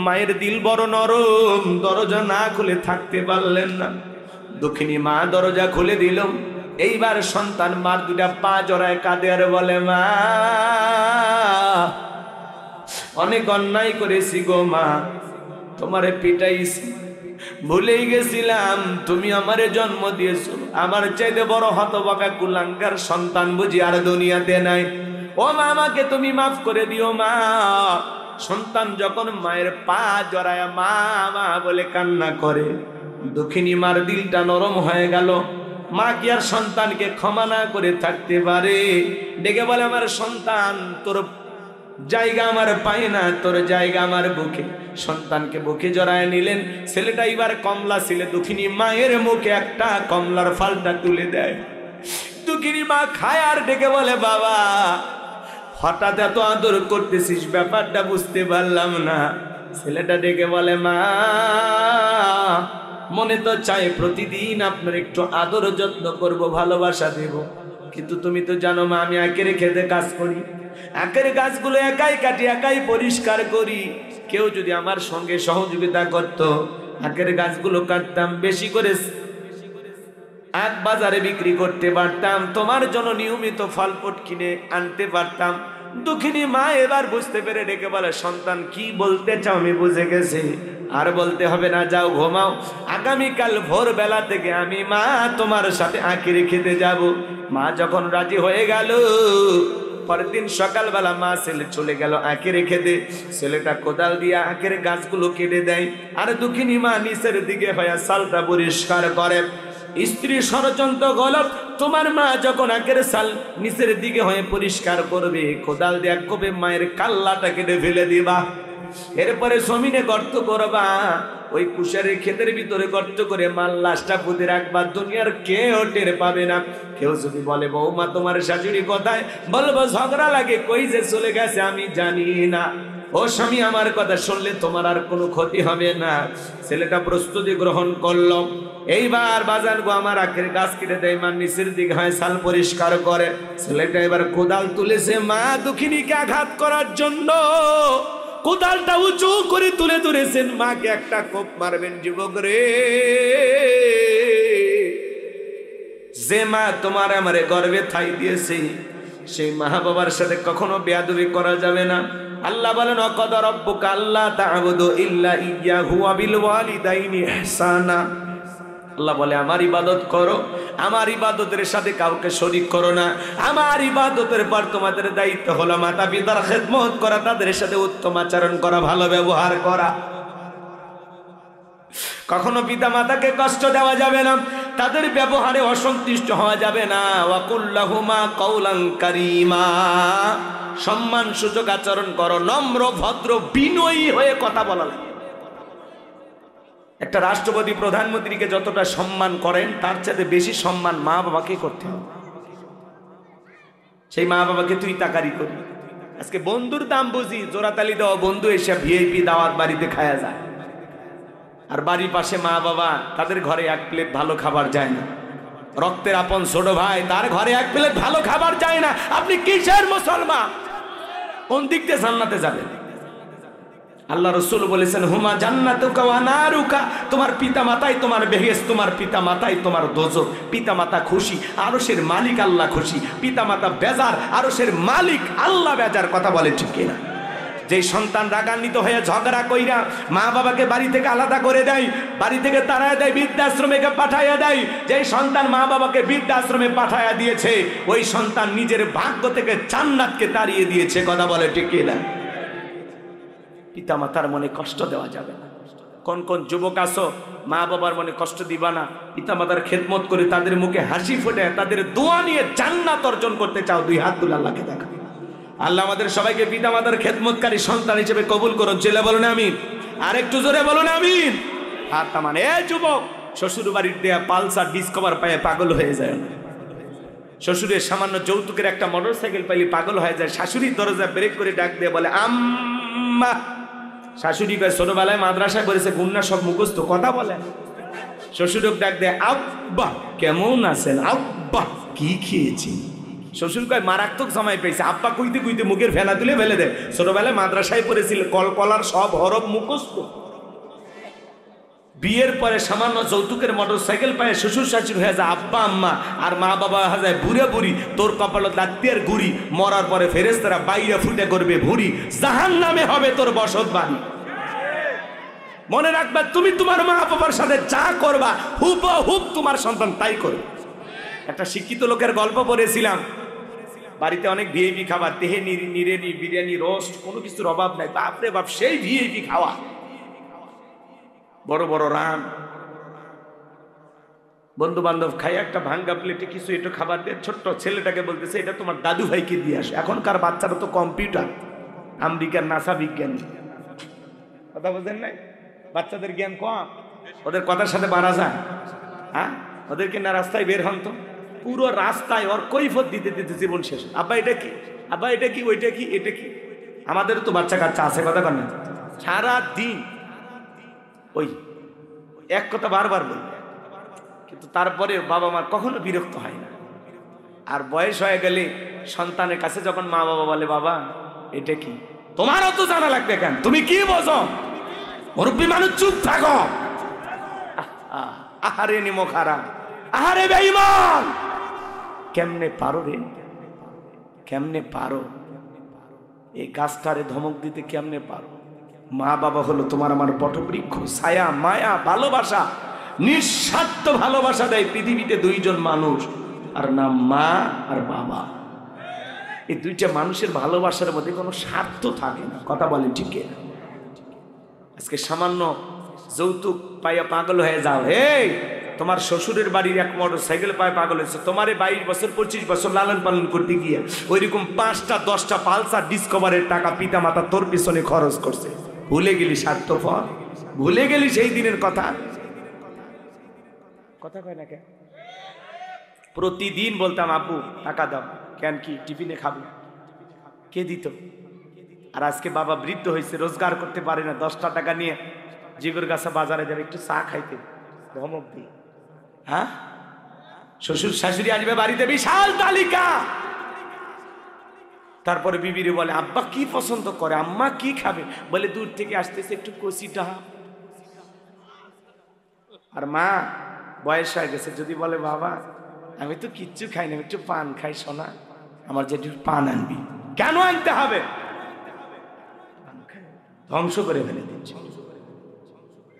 মায়ের দিল বড় নরম, দরজা না খুলে থাকতে পারলেন না। দক্ষিণী মা দরজা খুলে দিল। এইবার সন্তান মার দুটা পা জড়ায় কাঁদে আর বলে, মা অনেক অন্যায় করেছি গো মা, তোমারে পিটাইছি, ভুলেই গেছিলাম তুমি আমারে জন্ম দিয়েছো, আমার চাইতে বড় হতভাগা কুলাঙ্গার সন্তান বুঝি আর দুনিয়াতে নাই। ও মা, আমাকে তুমি মাফ করে দিও মা। সন্তান যখন মায়ের পা জড়ায় মা মা বলে কান্না করে, দক্ষিণী মার দিলটা নরম হয়ে গেল। মা কি আর সন্তানকে ক্ষমা না করে থাকতে পারে? ডেকে বলে, আমার সন্তান, তোর জায়গা আমার পায় না, তোর জায়গা আমার বুকে। সন্তানকে বুকে জড়ায় নিলেন। ছেলেটা এবার কমলা ছিল, দুঃখিনী মায়ের মুখে একটা কমলার ফালটা তুলে দেয়। দুঃখিনী মা খায় আর ডেকে বলে, বাবা হঠাৎ এত আদর করতেছিস, ব্যাপারটা বুঝতে পারলাম না। ছেলেটা ডেকে বলে, মা মনে তো চাই প্রতিদিন আপনার একটু আদর যত্ন করব, ভালোবাসা দেব, কিন্তু তুমি তো জানো মা আমি আখের খেতে কাজ করি, আখের গাছগুলো একাই কাটি, একাই পরিষ্কার করি। কেউ যদি আমার সঙ্গে সহযোগিতা করত, আখের গাছগুলো কাটতাম, বেশি করে আখ বাজারে বিক্রি করতে পারতাম, তোমার জন্য নিয়মিত ফলফুট কিনে আনতে পারতাম। দুঃখিনী মা এবার বুঝতে পেরে ডেকে বলে, সন্তান কি বলতে চাও আমি বুঝে গেছি, আর বলতে হবে না, যাও ঘুমাও, আগামীকাল ভোরবেলা থেকে আমি মা তোমার সাথে আখের খেতে যাব। মা যখন রাজি হয়ে গেল, পরের দিন সকালবেলা মা ছেলে চলে গেল আখের খেতে। ছেলেটা কোদাল দিয়ে আখের গাছগুলো কেটে দেয়, আর দুঃখিনী মা নিচের দিকে হয়ে সালটা পরিষ্কার করে। স্ত্রী ষড়যন্ত্র গলত, তোমার মা যখন আখের সাল নিচের দিকে হয়ে পরিষ্কার করবে, কোদাল দিয়ে কবে মায়ের কাল্লাটা কেটে ফেলে দিবা, এরপরে জমিনে গর্ত করবা, ওই কুশারের ক্ষেতের ভিতরে গর্ত করে মাল লাশটা পুঁতে রাখবা, দুনিয়ার কেউ টের পাবে না। কেউ যদি বলে বৌমা তোমার শাশুড়ি কোথায়, বলবো ঝগড়া লাগে, কই যে চলে গেছে আমি জানি না। ও স্বামী, আমার কথা শুনলে তোমার আর কোনো ক্ষতি হবে না। ছেলেটা প্রস্তুতি গ্রহণ করলো। এইবার বাজার গো আমার আখের গাছ কেটে দেয়, মা নিচের দিকে হয় সাল পরিষ্কার করে। ছেলেটা এবার কোদাল তুলেছে মা দুঃখিনীকে আঘাত করার জন্য। কোদালটা উঁচু করে তুলে ধরেছেন, মাকে একটা কোপ মারবেন। যুবক রে, যে মা তোমার আমারে গর্বে ঠাই দিয়েছে, সেই মা বাবার সাথে কখনো বেয়াদবি করা যাবে না। আল্লাহ বলেন, ওয়াকাদা রাব্বুকা আল্লা তা'বুদু ইল্লা ইয়্যাহু ওয়া বিল ওয়ালিদাইনি ইহসানা। আল্লাহ বলে, আমার ইবাদত করো, আমার ইবাদতের সাথে কাউকে শরীক করো না। আমার ইবাদতের পর তোমাদের দায়িত্ব হলো মাতা পিতার খেদমত করা, তাদের সাথে উত্তম আচরণ করা, ভালো ব্যবহার করা। কখনো পিতা মাতাকে কষ্ট দেওয়া যাবে না। তাদের ব্যবহারে অসন্তুষ্ট হওয়া যাবে না। ওয়াকুল লাহুমা কাওলান কারীমা, সম্মান সূচক আচরণ করো, নম্র ভদ্র বিনয়ী হয়ে কথা বলা লাগে। একটা রাষ্ট্রপতি প্রধানমন্ত্রীকে যতটা সম্মান করেন তার চাইতে বেশি সম্মান মা বাবাকে করতে হবে। সেই মা বাবাকে তুই তাকারি করি। আজকে বন্ধুর দাম বুঝি, জোড়াতালি দেওয়া বন্ধু এসে ভিআইপি দাওয়াত বাড়িতে খায়া যায়, আর বাড়ির পাশে মা বাবা তাদের ঘরে এক প্লেট ভালো খাবার যায় না। রক্তের আপন ছোট ভাই তার ঘরে এক প্লেট ভালো খাবার যায় না। আপনি কিসের মুসলমান? কোন দিক দিয়ে জান্নাতে যাবেন? আল্লাহ রাসূল বলেছেন হুমা জান্নাতুকা ওয়া নারুকা, তোমার পিতা মাতাই তোমার বেহেশত, তোমার পিতা মাতাই তোমার দোজখ। পিতা মাতা খুশি, আরশের মালিক আল্লাহ খুশি। পিতা মাতা বেজার, আরশের মালিক আল্লাহ বেজার। কথা বলে ঠিক কিনা? যেই সন্তান রাগান্বিত হয়ে ঝগড়া কইরা মা বাবাকে বাড়ি থেকে আলাদা করে দেয়, বাড়ি থেকে তাড়ায় দেয়, বৃদ্ধাশ্রমে পাঠাইয়া দেয়, যেই সন্তান মা বাবাকে বৃদ্ধাশ্রমে পাঠাইয়া দিয়েছে ওই সন্তান নিজের ভাগ্য থেকে জান্নাতকে তাড়িয়ে দিয়েছে। কথা বলে ঠিক কিনা? পিতা মাতার মনে কষ্ট দেওয়া যাবে না। কোন কোন যুবক আছো মা বাবার মনে কষ্ট দিবা না, পিতা মাতার খেদমত করে তাদের মুখে হাসি ফুটে তাদের দোয়া নিয়ে জান্নাত অর্জন করতে চাও, দুই হাত তুলে আল্লাহকে দেখা। আল্লাহ আমাদের সবাইকে পিতা মাতার খেদমতকারী সন্তান হিসেবে কবুল করুন। ছেলে বলুন আমিন, আর একটু জোরে বলুন আমিন। হাত তামান। এ যুবক, শ্বশুর বাড়ির দেয়া পালসার ডিসকভার পায়ে পাগল হয়ে যায় না। শ্বশুরের সামান্য যৌতুকের একটা মোটরসাইকেল পাইলে পাগল হয়ে যায়। শাশুড়ির দরজা ব্রেক করে ডাক দিয়ে বলে আম্মা। শাশুড়ি কয় ছোটবেলায় মাদ্রাসায় পড়েছে, গুন্না সব মুখস্থ। কথা বলে। শ্বশুরক ডাক দেয় আব্বা কেমন আছেন? আব্বা কি খেয়েছি? শ্বশুর কয় মারাত্মক জামাই পেয়েছে। আব্বা কইতে কইতে মুখের ফেনা তুলে ফেলে দেয়। ছোটবেলায় মাদ্রাসায় পড়েছিল, কলকলার সব হরফ মুখস্থ। বিয়ের পরে সামান্য যৌতুকের মোটরসাইকেল পায় শ্বশুর শাশুড়ি হয়ে যায় আব্বা আম্মা, আর মা বাবা হয়ে যায় বুড়ে বুড়ি। তোর কপাল লাত্তির গুড়ি, মরার পরে ফেরেশতারা বাইরে ফুটে করবে ভুড়ি, জাহান্নামে হবে তোর বসত বাড়ি। মনে রাখবা, তুমি তোমার মা বাবার সাথে যা করবা হুবহুব তোমার সন্তান তাই করবে। একটা শিক্ষিত লোকের গল্প পড়েছিলাম। বাড়িতে অনেক ভিআইপি খাবার, তেহেনি, নিরেনি, বিরিয়ানি, রোস্ট, কোনো কিছুর অভাব নাই। বাপরে বাপ, সেই ভিআইপি খাওয়া, বড় বড় রান। বন্ধু বান্ধব খাই একটা ভাঙ্গা প্লেটে কিছু একটু খাবার দিয়ে ছোট্ট ছেলেটাকে বলতেছে এটা তোমার দাদু ভাইকে দিয়ে আসে। এখনকার বাচ্চারা তো কম্পিউটার, আমেরিকার নাসা বিজ্ঞানী। কথা বলছেন নাই? বাচ্চাদের জ্ঞান কম, ওদের কথার সাথে বাড়া যায়। হ্যাঁ, ওদেরকে না রাস্তায় বের হন তো, পুরো রাস্তায় ওর কৈফত দিতে দিতে জীবন শেষ। আব্বা এটা কি, আব্বা এটা কি, ওইটা কি, এটা কি। আমাদের তো বাচ্চা কাচ্চা আছে, কথা বলেন, সারা দিন ওই এক কথা বারবার বলবে, কিন্তু তারপরে বাবা মা কখনো বিরক্ত হয় না। আর বয়স হয়ে গেলে সন্তানের কাছে যখন মা বাবা বলে বাবা এটা কি, তোমারও তো জানা লাগবে কেন, তুমি কি বোঝো, মুরব্বী মানুষ চুপ থাকো। আহারে নিমো খারাপ, আহারে বেঈমান, কেমনে পারো রে, কেমনে পারো এই গাছটারে ধমক দিতে, কেমনে পারো? মা বাবা হলো তোমার আমার বটবৃক্ষ, ছায়া, মায়া, ভালোবাসা, নিঃস্বার্থ ভালোবাসা দেয় পৃথিবীতে দুইজন মানুষ, আর নাম মা আর বাবা। এই দুইটা মানুষের ভালোবাসার মধ্যে কোনো স্বার্থ থাকে না। কথা বলে ঠিক না? আজকে সামান্য যৌতুক পাইয়া পাগল হয়ে যাও। এই তোমার শ্বশুরের বাড়ির এক মোটরসাইকেল পায়ে পাগল হয়েছে, তোমার 22 বছর 25 বছর লালন পালন করতে গিয়ে ওইরকম 5টা 10টা পালসার ডিসকভারের টাকা পিতা মাতা তোর পিছনে খরচ করছে। ভুলে গেলি স্বার্থপর, ভুলে গেলি সেই দিনের কথা। কথা কয় না কেন? প্রতিদিন বলতাম আব্বু টাকা দাও, কেন কি টিফিনে খাবো, কে দিত? আর আজকে বাবা বৃদ্ধ হয়েছে, রোজগার করতে পারে না, 10টা টাকা নিয়ে জিগরগাছা বাজারে যাবে একটু চা খাইতে, ধমক দিই। হ্যাঁ, শ্বশুর শাশুড়ি আসবে বাড়িতে, বিশাল তালিকা। তারপরে বিবিরে বলে আব্বা কি পছন্দ করে, আম্মা কি খাবে, বলে দূর থেকে আসতেছে একটু কষিটা। আর মা বয়স হয়ে গেছে, যদি বলে বাবা আমি তো কিচ্ছু খাই না, একটু পান খাই, সোনা আমার যে পান আনবি, কেন আনতে হবে, ধ্বংস করে ফেলে দিচ্ছে।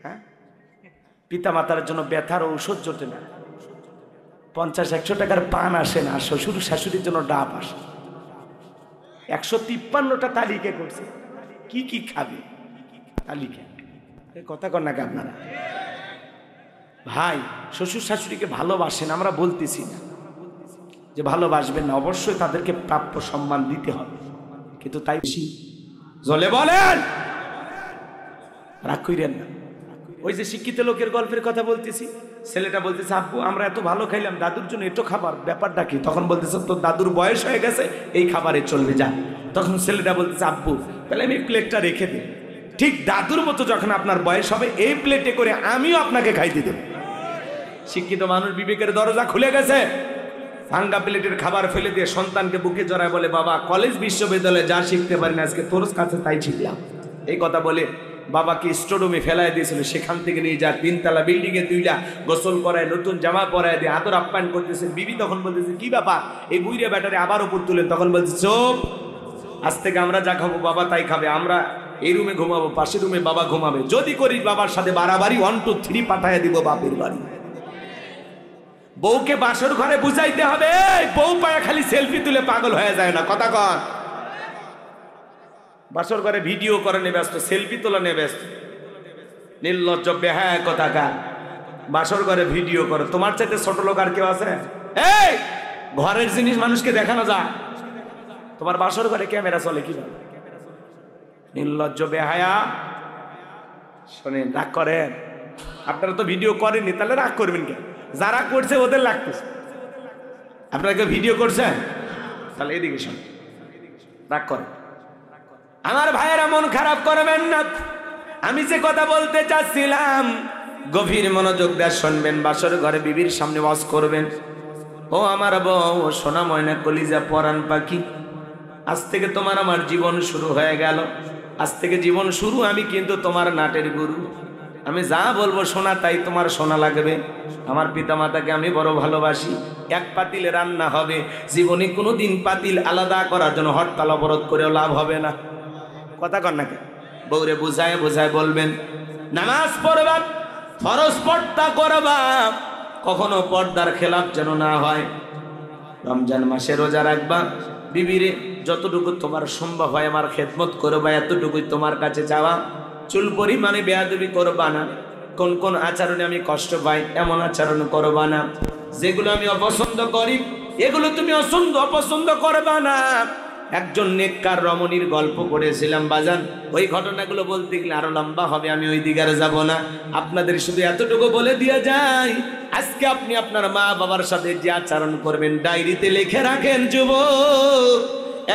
হ্যাঁ, পিতা মাতার জন্য ব্যথার ঔষধ জোটে না, 50-100 টাকার পান আসে না, আর শ্বশুর শাশুড়ির জন্য ডাব আসে। 153টা তালিকা করছে, কি কি খাবে তালিকা। কথা কন নাকি আপনারা? ভাই শ্বশুর শাশুড়িকে ভালোবাসেন, আমরা বলতেছি না যে ভালোবাসবেন না, অবশ্যই তাদেরকে প্রাপ্য সম্মান দিতে হবে, কিন্তু তাই বেশি জলে বলেন রাগ কইরেন না। ওই যে শিক্ষিত লোকের গল্পের কথা বলতেছি, ছেলেটা বলতেছে আব্বু আমরা এত ভালো খাইলাম, দাদুর জন্য এটো খাবার, ব্যাপারটা কি? তখন বলতেছে তোর দাদুর বয়স হয়ে গেছে, এই খাবারে চলবে যা। তখন ছেলেটা বলতেছে আব্বু তাহলে আমি প্লেটটা রেখে দিই, ঠিক দাদুর মতো যখন আপনার বয়স হবে এই প্লেটে করে আমিও আপনাকে খাইতে দেব। শিক্ষিত মানুষ বিবেকের দরজা খুলে গেছে, ভাঙ্গা প্লেটের খাবার ফেলে দিয়ে সন্তানকে বুকে জড়ায় বলে বাবা কলেজ বিশ্ববিদ্যালয়ে যা শিখতে পারি না আজকে তোর কাছে তাই শিখলাম। এই কথা বলে বাবাকে স্টোরুমে ফেলাই দিয়েছিল, সেখান থেকে নিয়ে যা 3 তলা বিল্ডিং এ তুইলা গোসল করায়, নতুন জামা পরায় দিয়ে আদর আপ্যায়ন করতেছে। বিবি তখন বলতেছে কি ব্যাপার এই বুইরে ব্যাটারে আবার উপর তুলেন? তখন বলছে চুপ, আজ থেকে আমরা যা খাবো বাবা তাই খাবে, আমরা এই রুমে ঘুমাবো, পাশের রুমে বাবা ঘুমাবে, যদি করি বাবার সাথে বাড়াবাড়ি 1 2 3 পাঠাইয়া দিব বাপের বাড়ি। বউকে বাসর ঘরে বুঝাইতে হবে, বউ পায়া খালি সেলফি তুলে পাগল হয়ে যায় না, কথা কন। বাসর ঘরে ভিডিও করে নিয়ে ব্যস্ত, সেলফি তোলা নিয়ে ব্যস্ত, নির্লজ্জ বেহায়া কথাকার। বাসর ঘরে ভিডিও করো, তোমার চাইতে ছোট লোক আর কেউ আছে? এই ঘরের জিনিস মানুষকে দেখানো যায়, তোমার বাসর ঘরে ক্যামেরা চলে কিভাবে? নির্লজ্জ বেহায়া। শোনেন রাগ করেন, আপনারা তো ভিডিও করেননি, তাহলে রাগ করবেন কেন? যারা করছে ওদের লাগতেছে, আপনারা কেউ ভিডিও করছেন? তাহলে এদিকে শোন, রাগ করেন। আমার ভাইয়েরা মন খারাপ করবেন না, আমি যে কথা বলতে চাচ্ছিলাম গভীর মনোযোগ দিয়ে শুনবেন। বাসর ঘরে বিবির সামনে ওয়াজ করবেন। ও আমার বউ, সোনা ময়না কলিজা পরাণ পাখি, আজ থেকে তোমার আমার জীবন শুরু হয়ে গেল, আজ থেকে জীবন শুরু, আমি কিন্তু তোমার নাটের গুরু, আমি যা বলবো শোনা তাই তোমার শোনা লাগবে। আমার পিতা মাতাকে আমি বড় ভালোবাসি, এক পাতিলে রান্না হবে, জীবনে কোনোদিন পাতিল আলাদা করার জন্য হরতাল অবরোধ করেও লাভ হবে না, কথা কন নাকি? বউরে বুঝায় বুঝায় বলবেন নামাজ পড়বা, ফরজ পর্দা করবা, কখনো পর্দার খেলাফ যেন না হয়। রমজান মাসে রোজা রাখবা, বিবিরে যতটুকু তোমার সম্ভব হয় আমার খেদমত করবা, এতটুকুই তোমার কাছে চাওয়া। চুল পরিমাণে বেয়াদবি করবা না, কোন কোন আচরণে আমি কষ্ট পাই এমন আচরণ করবা না, যেগুলো আমি অপছন্দ করি এগুলো তুমি অপছন্দ করবা না। একজন নেককার রমণীর গল্প করেছিলাম বাজান, ওই ঘটনাগুলো বলতে গেলে আরো লম্বা হবে, আমি ওই দিকে আর যাব না। আপনাদের শুধু এতটুকু বলে দিয়ে যাই, আজকে আপনি আপনার মা বাবার সাথে যে আচরণ করবেন ডায়েরিতে লিখে রাখেন যুবক,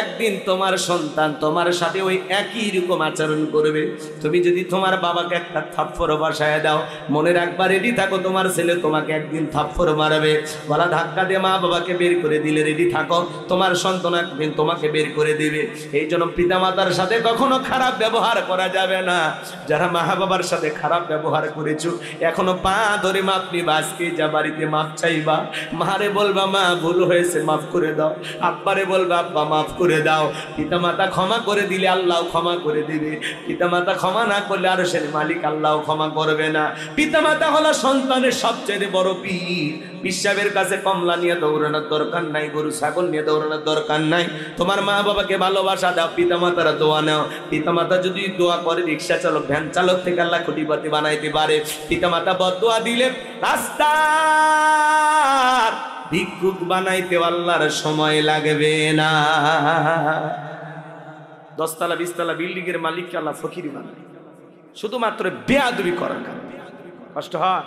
একদিন তোমার সন্তান তোমার সাথে ওই একই রকম আচরণ করবে। তুমি যদি তোমার বাবাকে একটা থাপ্পড় বসায় দাও, মনে রাখবা রেডি থাকো, তোমার ছেলে তোমাকে একদিন থাপ্পড় মারবে। গলা ধাক্কা দিয়ে মা বাবাকে বের করে দিলে রেডি থাকো, তোমার সন্তান একদিন তোমাকে বের করে দিবে। এই জন্য পিতা মাতার সাথে কখনো খারাপ ব্যবহার করা যাবে না। যারা মা বাবার সাথে খারাপ ব্যবহার করেছো এখনো পা ধরে মাপ নিবা, আজকে যা বাড়িতে মাপ চাইবা, মারে বলবা মা ভুল হয়েছে মাফ করে দাও, আব্বারে বলবা আব্বা মাফ করে দাও। পিতামাতা ক্ষমা করে দিলে আল্লাহ ক্ষমা করে দিবে, পিতামাতা ক্ষমা না করলে আরশের মালিক আল্লাহ ক্ষমা করবে না। পিতামাতা হলো সন্তানের সবচেয়ে বড় পীর। পিসাবের কাছে কমলা নিয়ে দৌড়ানোর দরকার নাই, গরু ছাগল নিয়ে দৌড়ানোর দরকার নাই। তোমার মা বাবাকে ভালোবাসা দাও, পিতামাতারা দোয়া নাও। পিতামাতা যদি দোয়া করে রিক্সা চালক ভ্যান চালক থেকে আল্লাহ কোটিপতি বানাইতে পারে। পিতামাতা বদদোয়া দিলে রাস্তার ভিক্ষুক বানাইতে আল্লাহর সময় লাগবে না। 10 তলা 20 তলা বিল্ডিং এর মালিককে আল্লাহ ফকির বানায় শুধুমাত্র বেয়াদবি করার কারণে। কষ্ট হয়?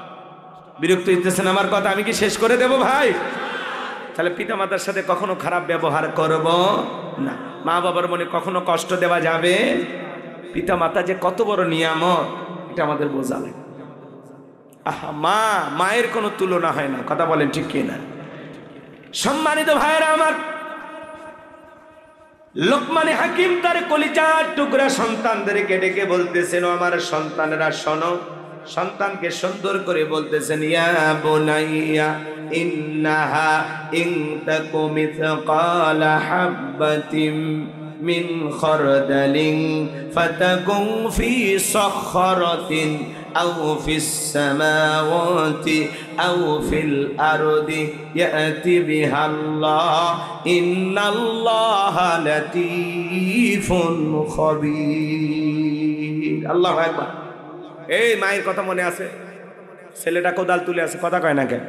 বিরক্ত হইতেছেন আমার কথা? আমি কি শেষ করে দেব ভাই? তাহলে পিতামাতার সাথে কখনো খারাপ ব্যবহার করব না, মা বাবার মনে কখনো কষ্ট দেওয়া যাবে। পিতামাতা যে কত বড় নিয়ামত এটা আমাদের বোঝা লাগে। আহা, মায়ের কোনো তুলনা হয় না, কথা বলেন ঠিক কিনা? সম্মানিত ভাইরা আমার, লোকমানে হাকিম তার কলিজার টুকরা সন্তানদেরকে ডেকে বলতেছেন, আমার সন্তানেরা শোনো। সন্তানকে সুন্দর করে বলতেছেন, ইয়া বুনাইয়া ইন্নাহা ইন তাকু মিসকালা হাববাতিন মিন খারদালিন ফাতাকুন ফি সাখরাতিন আও ফিস সামাওয়াতি আও ফিল আরদি ইয়াতি বিহাল্লাহ ইন্নাল্লাহা লাতীফুন খাবীর। আল্লাহু আকবার। এই মায়ের কথা মনে আছে? ছেলেটা কোদাল তুলে আছে, কথা কয় না কেন?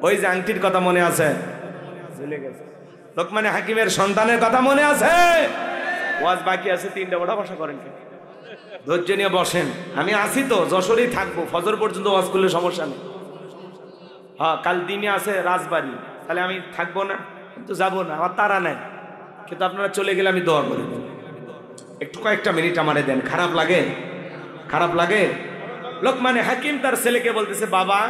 ওই যে আংটির কথা মনে আছে? ভুলে গেছে। লোকমানে হাকিমের সন্তানের কথা মনে আছে? ওয়াজ বাকি আছে, 3টা ওঠা বসা করেন কেন? ধৈর্য নিয়ে বসেন। আমি আসি তো, যশোরেই থাকবো, ফজর পর্যন্ত ওয়াজ করলে সমস্যা নেই। হ্যাঁ, কাল দিনে আছে রাজবাড়ি, তাহলে আমি থাকবো না? কিন্তু যাবো না, আমার তারা নাই। কিন্তু আপনারা চলে গেলে আমি দোয়া করে দেব। একটু কয়েকটা মিনিট আমারে দেন। খারাপ লাগে? খারাপ লাগে? লোকমানে হাকিম তার ছেলেকে বলতেছে, বাবা,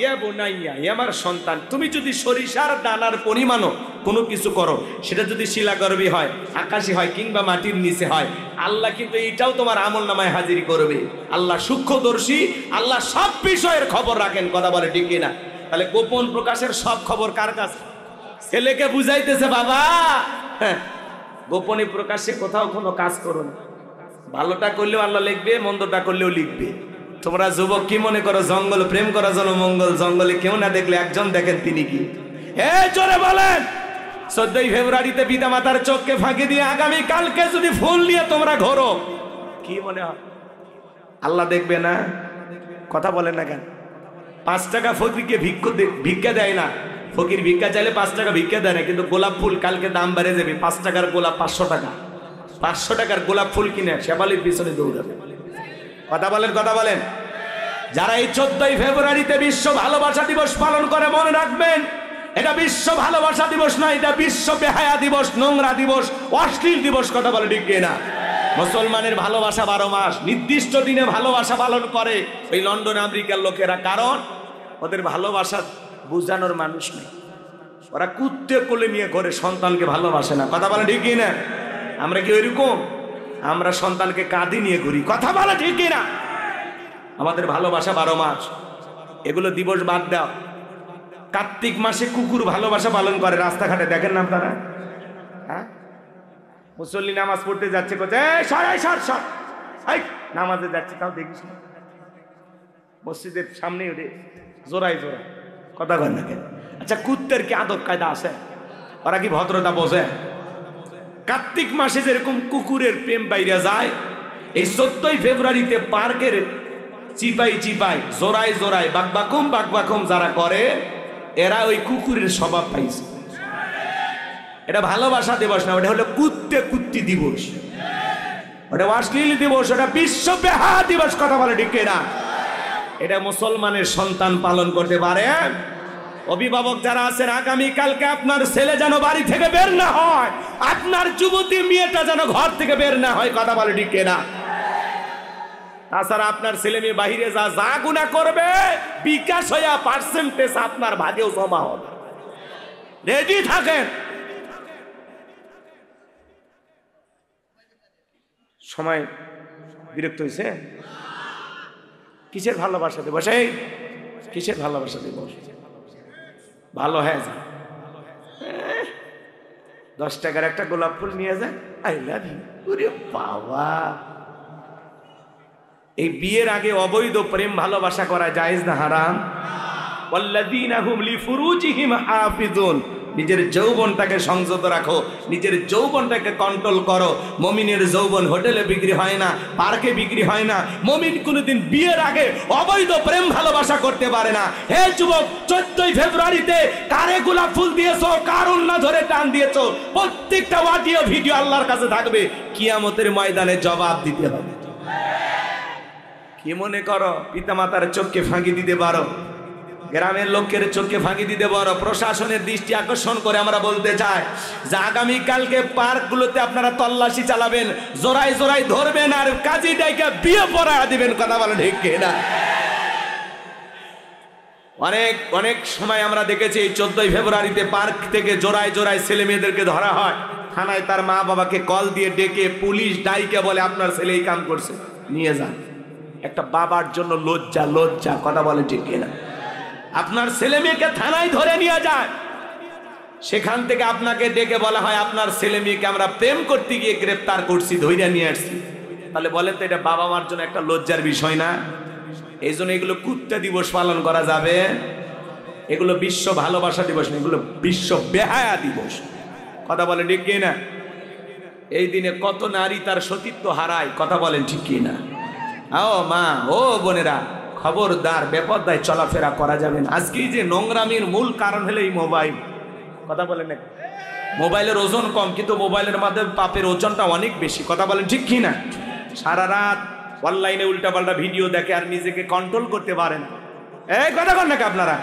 ইয়া বোনাইয়া, ইয়া আমার সন্তান, তুমি যদি সরিষার দানার পরিমাণও কোনো কিছু করো, সেটা যদি শিলাগর্ভী হয়, আকাশী হয়, কিংবা মাটির নিচে হয়, আল্লাহ কিন্তু এইটাও তোমার আমল নামায় হাজির করবে। আল্লাহ সূক্ষ্মদর্শী, আল্লাহ সব বিষয়ের খবর রাখেন। কথা বলে ঠিক কিনা? তাহলে গোপন প্রকাশের সব খবর কার কাছে? ছেলেকে বুঝাইতেছে, বাবা, হ্যাঁ, গোপনে প্রকাশে কোথাও কোনো কাজ করো না। ভালোটা করলেও আল্লাহ লিখবে, মন্দটা করলেও লিখবে। তোমরা যুবক কি মনে করো জঙ্গল প্রেম করা জন্য মঙ্গল? জঙ্গলে কেউ না দেখলে একজন দেখেন, তিনি কি? জোরে বলেন। 14ই ফেব্রুয়ারিতে পিতা মাতার চোখকে ফাঁকি দিয়ে আগামী কালকে যদি ফুল নিয়ে তোমরা ঘোরো, কি মনে হয় আল্লাহ দেখবে না? কথা বলেন না কেন? 5 টাকা ফকিরকে ভিক্ষা দেয় না। ফকির ভিক্ষা চাইলে 5 টাকা ভিক্ষা দেয় না, কিন্তু গোলাপ ফুল কালকে দাম বেড়ে যাবে। 5 টাকার গোলাপ 500 টাকা। 500 টাকার গোলাপ ফুল কিনে শেফালির পিছনে দৌড়াবে। কথা বলেন, কথা বলেন। যারা এই 14ই ফেব্রুয়ারিতে বিশ্ব ভালোবাসা দিবস পালন করে, মনে রাখবেন, এটা বিশ্ব ভালোবাসা দিবস নয়, এটা বিশ্ব বেহায়া দিবস, নোংরা দিবস, অশ্লীল দিবস। কথা বলে ঠিক না? মুসলমানের ভালোবাসা 12 মাস, নির্দিষ্ট দিনে ভালোবাসা পালন করে ওই লন্ডন আমেরিকার লোকেরা। কারণ ওদের ভালোবাসা বুঝানোর মানুষ নেই। ওরা কুত্তে কোলে নিয়ে ঘরে, সন্তানকে ভালোবাসে না। কথা বলে ঠিক না? আমরা কি ওইরকম? আমরা সন্তানকে কাঁধে নিয়ে ঘুরি। কথা বলে ঠিক না? আমাদের ভালোবাসা 12 মাস। এগুলো দিবস বাদ দাও। কার্তিক মাসে কুকুর ভালোবাসা পালন করে, রাস্তাঘাটে দেখেন না আপনারা? হ্যাঁ, মুসল্লি নামাজ পড়তে যাচ্ছে, নামাজে যাচ্ছে, তাও দেখিস না মসজিদের সামনে ওঠে জোড়ায় জোড়ায়। কথা কয় না কেন? আচ্ছা, কুত্তের কি আদব কায়দা আছে? ওরা কি ভদ্রতা বোঝে? কার্তিক মাসে যেরকম কুকুরের প্রেম বাইরে যায়, এই 14ই ফেব্রুয়ারিতে পার্কের চিপাই চিপাই, জোড়ায় জোড়ায়, বাকবাকুম যারা করে, এরা ওই কুকুরের স্বভাব পাইছে। এটা ভালোবাসা দিবস না, ওটা হলো কুত্তে কুত্তি দিবস, ওটা অশ্লীল দিবস, ওটা বিশ্ব বেহা দিবস। কথা বলে ঠিক না? এটা মুসলমানের সন্তান পালন করতে পারে। অভিভাবক যারা আছেন, আগামী কালকে আপনার ছেলে যেন বাড়ি থেকে বের না হয়, আপনার যুবতী মেয়েটা যেন ঘর থেকে বের না হয়। কথা বলে ঠিক না? তাছাড়া আপনার ছেলে মেয়ে বাহিরে যা গুনাহ করবে, বিকাশ হইয়া পার্সেন্টেজ আপনার ভাগেও জমা হবে। রেডি থাকেন। সময় বিরক্ত হয়েছে? কিসের ভালোবাসা দিবস? এই কিসের ভালোবাসা দিবস? ভালো হয়ে যায়, 10 টাকার একটা গোলাপ ফুল নিয়ে যায়, আই লাভ ইউ। ওরে বাবা, এই বিয়ের আগে অবৈধ প্রেম ভালোবাসা করা জায়েজ না হারাম? ওয়াল্লাযীনা হুম লিফুরুজিহিম হাফিজুন। নিজের যৌবনটাকে সংযত রাখো, নিজের যৌবনটাকে কন্ট্রোল করো। মুমিনের যৌবন হোটেলে বিক্রি হয় না, পার্কে বিক্রি হয় না। মুমিন কোনোদিন বিয়ের আগে অবৈধ প্রেম ভালোবাসা করতে পারে না। হে যুবক, 14ই ফেব্রুয়ারিতে কারে গোলাপ ফুল দিয়েছো, কার ওন্না ধরে টান দিয়েছো, প্রত্যেকটা অডিও ভিডিও আল্লাহর কাছে থাকবে। কিয়ামতের ময়দানে জবাব দিতে হবে। কি মনে করো পিতামাতার চোখকে ফাঁকি দিতে পারো, গ্রামের লোকের চোখকে ফাঁকি দিতে পারো? প্রশাসনের দৃষ্টি আকর্ষণ করে আমরা বলতে চাই যে আগামী কালকে পার্কগুলোতে আপনারা তল্লাশি চালাবেন, জোড়ায় জোড়ায় ধরবেন, আর কাজী ডাইকা বিয়ে পড়া দিবেন। কথা বলে ঠিক না? অনেক সময় আমরা দেখেছি এই 14ই ফেব্রুয়ারিতে পার্ক থেকে জোড়ায় জোড়ায় ছেলে মেয়েদেরকে ধরা হয়। থানায় তার মা বাবাকে কল দিয়ে ডেকে পুলিশ ডাইকে বলে আপনার ছেলে এই কাম করছে, নিয়ে যান। একটা বাবার জন্য লজ্জা, লজ্জা। কথা বলে ঠিক না? আপনার ছেলে মেয়েকে থানায় ধরে নিয়ে যায়, সেখান থেকে আপনাকে ডেকে বলা হয় আপনার ছেলে মেয়েকে আমরা প্রেম করতে গিয়ে গ্রেফতার করছি, ধইরা নিয়ে আসছি। তাহলে বলেন তো এটা বাবা মার জন্য একটা লজ্জার বিষয় না? এই জন্য এগুলো কুত্তা দিবস পালন করা যাবে? এগুলো বিশ্ব ভালোবাসা দিবস না, এগুলো বিশ্ব বেহায়া দিবস। কথা বলে ঠিক না? এই দিনে কত নারী তার সতীত্ব হারায়। কথা বলেন ঠিক না? ও মা, ও বোনেরা, খবরদার, বেপরদায় চলাফেরা করা যাবে না। আজকে যে নোংরামির মূল কারণ হলো এই মোবাইল। কথা বলেন না? মোবাইলের ওজন কম, কিন্তু মোবাইলের মাধ্যমে পাপের ওজনটা অনেক বেশি। কথা বলেন ঠিক কি না? সারা রাত অনলাইনে উল্টাপাল্টা ভিডিও দেখে আর নিজেকে কন্ট্রোল করতে পারেন। এই কথা বলেন নাকি আপনারা?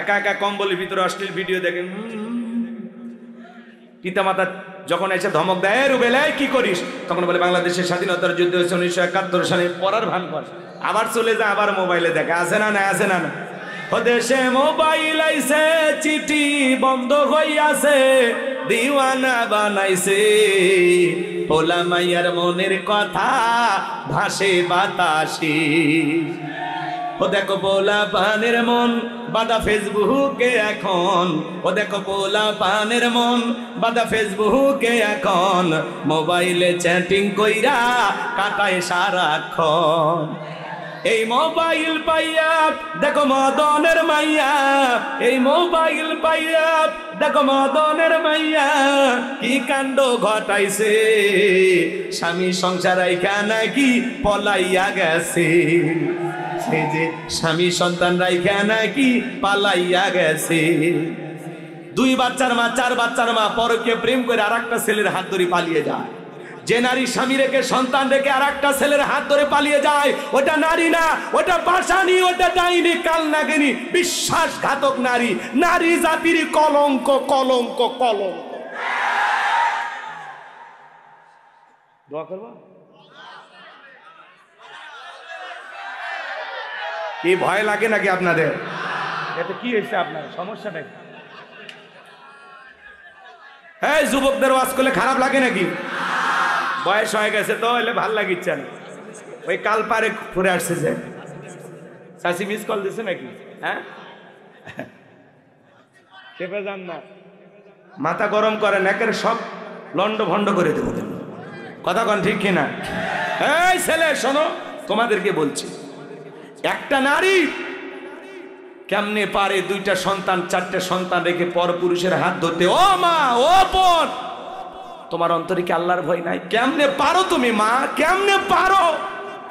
একা একা কম্বলের ভিতরে অশ্লীল ভিডিও দেখেন। পিতামাতা যখন এসে ধমক দেয়, রুবেল কি করিস, তখন বলে বাংলাদেশের স্বাধীনতার যুদ্ধ হয়েছে 1971 সালে, পড়ার ভান কর, আবার চলে যায়, আবার মোবাইলে দেখে। আছে না না? আছে না না? ও দেশে মোবাইল আইছে, চিঠি বন্ধ হইয়াছে, দিওয়ানা বানাইছে, ভোলা মাইয়ার মনের কথা ভাসে বাতাসে। ও দেখো পোলা পানের মন বাদা ফেসবুকে এখন, ও দেখো পোলা পানের মন বাদা ফেসবুকে এখন, মোবাইলে চ্যাটিং কইরা কাটায় সারাক্ষণ। এই মোবাইল পাইয়া দেখো মদনের মাইয়া, এই মোবাইল পাইয়া দেখো মদনের মাইয়া কি কাণ্ড ঘটাইছে, স্বামী সংসার রাইখা নাকি পলাইয়া গেছে, সে যে স্বামী সন্তান রাইখা নাকি পালাইয়া গেছে। 2 বাচ্চার মা, 4 বাচ্চার মা পরকে প্রেম করে আরেকটা ছেলের হাত ধরে পালিয়ে যায়। যে নারী স্বামী রেখে সন্তান রেখে আরেকটা ছেলের হাত ধরে পালিয়ে যায়, ওটা নারী না, ওটা পাশানি, ওটা ডাইনি, কালনাগিনী, বিশ্বাসঘাতক নারী, নারী জাতির কলঙ্ক, কলঙ্ক, কলঙ্ক। দোয়া করব? কি ভয় লাগে নাকি আপনাদের? এতে কি হয়েছে? আপনার সমস্যাটা কি? হ্যাঁ, যুবকদের ওয়াজ করলে খারাপ লাগে নাকি? বয়স হয়ে গেছে তো, এলে ভাল লাগিচ্ছে না। ওই কাল পারে ঘুরে আসছে যে চাষি মিস কল দিছে নাকি? হ্যাঁ, চেপে যান না, মাথা গরম করেন, একের সব লন্ড ভন্ড করে দেবো। কথা কন ঠিক কিনা? এই ছেলে শোনো, তোমাদেরকে বলছি, একটা নারী কেমনে পারে 2টা সন্তান 4টে সন্তান রেখে পর পুরুষের হাত ধরতে? ও মা, ও বোন, তোমার অন্তরে কি আল্লাহর ভয় নাই? কেমনে পারো তুমি মা? কেমনে পারো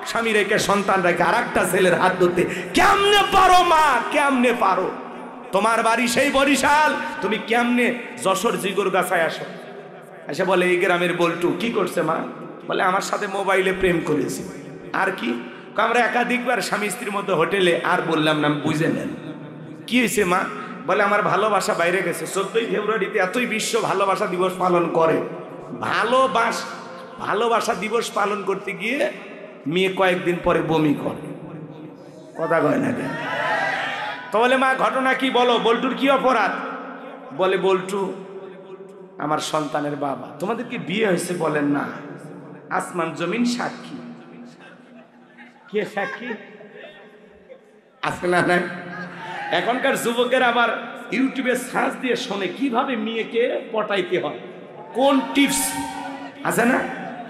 স্বামী রেখে সন্তান রেখে আরেকটা ছেলের হাত ধরতে? কেমনে পারো মা? কেমনে পারো? তোমার বাড়ি সেই বরিশাল, তুমি কেমনে যশোর জিগর গাছায় আসো? এসে বলে এই গ্রামের বল্টু কি করছে মা? বলে আমার সাথে মোবাইলে প্রেম করেছি। আর কি? আমরা একাধিকবার স্বামী স্ত্রীর মধ্যে হোটেলে, আর বললাম না, বুঝে নেন। কি হয়েছে মা? বলে আমার ভালোবাসা বাইরে গেছে। 14ই ফেব্রুয়ারিতে এতই বিশ্ব ভালোবাসা দিবস পালন করে, ভালোবাসা দিবস পালন করতে গিয়ে মেয়ে কয়েকদিন পরে বমি করে। কথা কয় না কেন? তো বলে মা ঘটনা কি বলো, বল্টুর কি অপরাধ? বলে বল্টু আমার সন্তানের বাবা। তোমাদের কি বিয়ে হয়েছে? বলেন না। আসমান জমিন সাক্ষী। কে সাক্ষী? আসলে না, এখনকার যুবকের আবার ইউটিউবে সার্চ দিয়ে শোনে কিভাবে মেয়েকে পটাইতে হয়, কোন টিপস আছে না,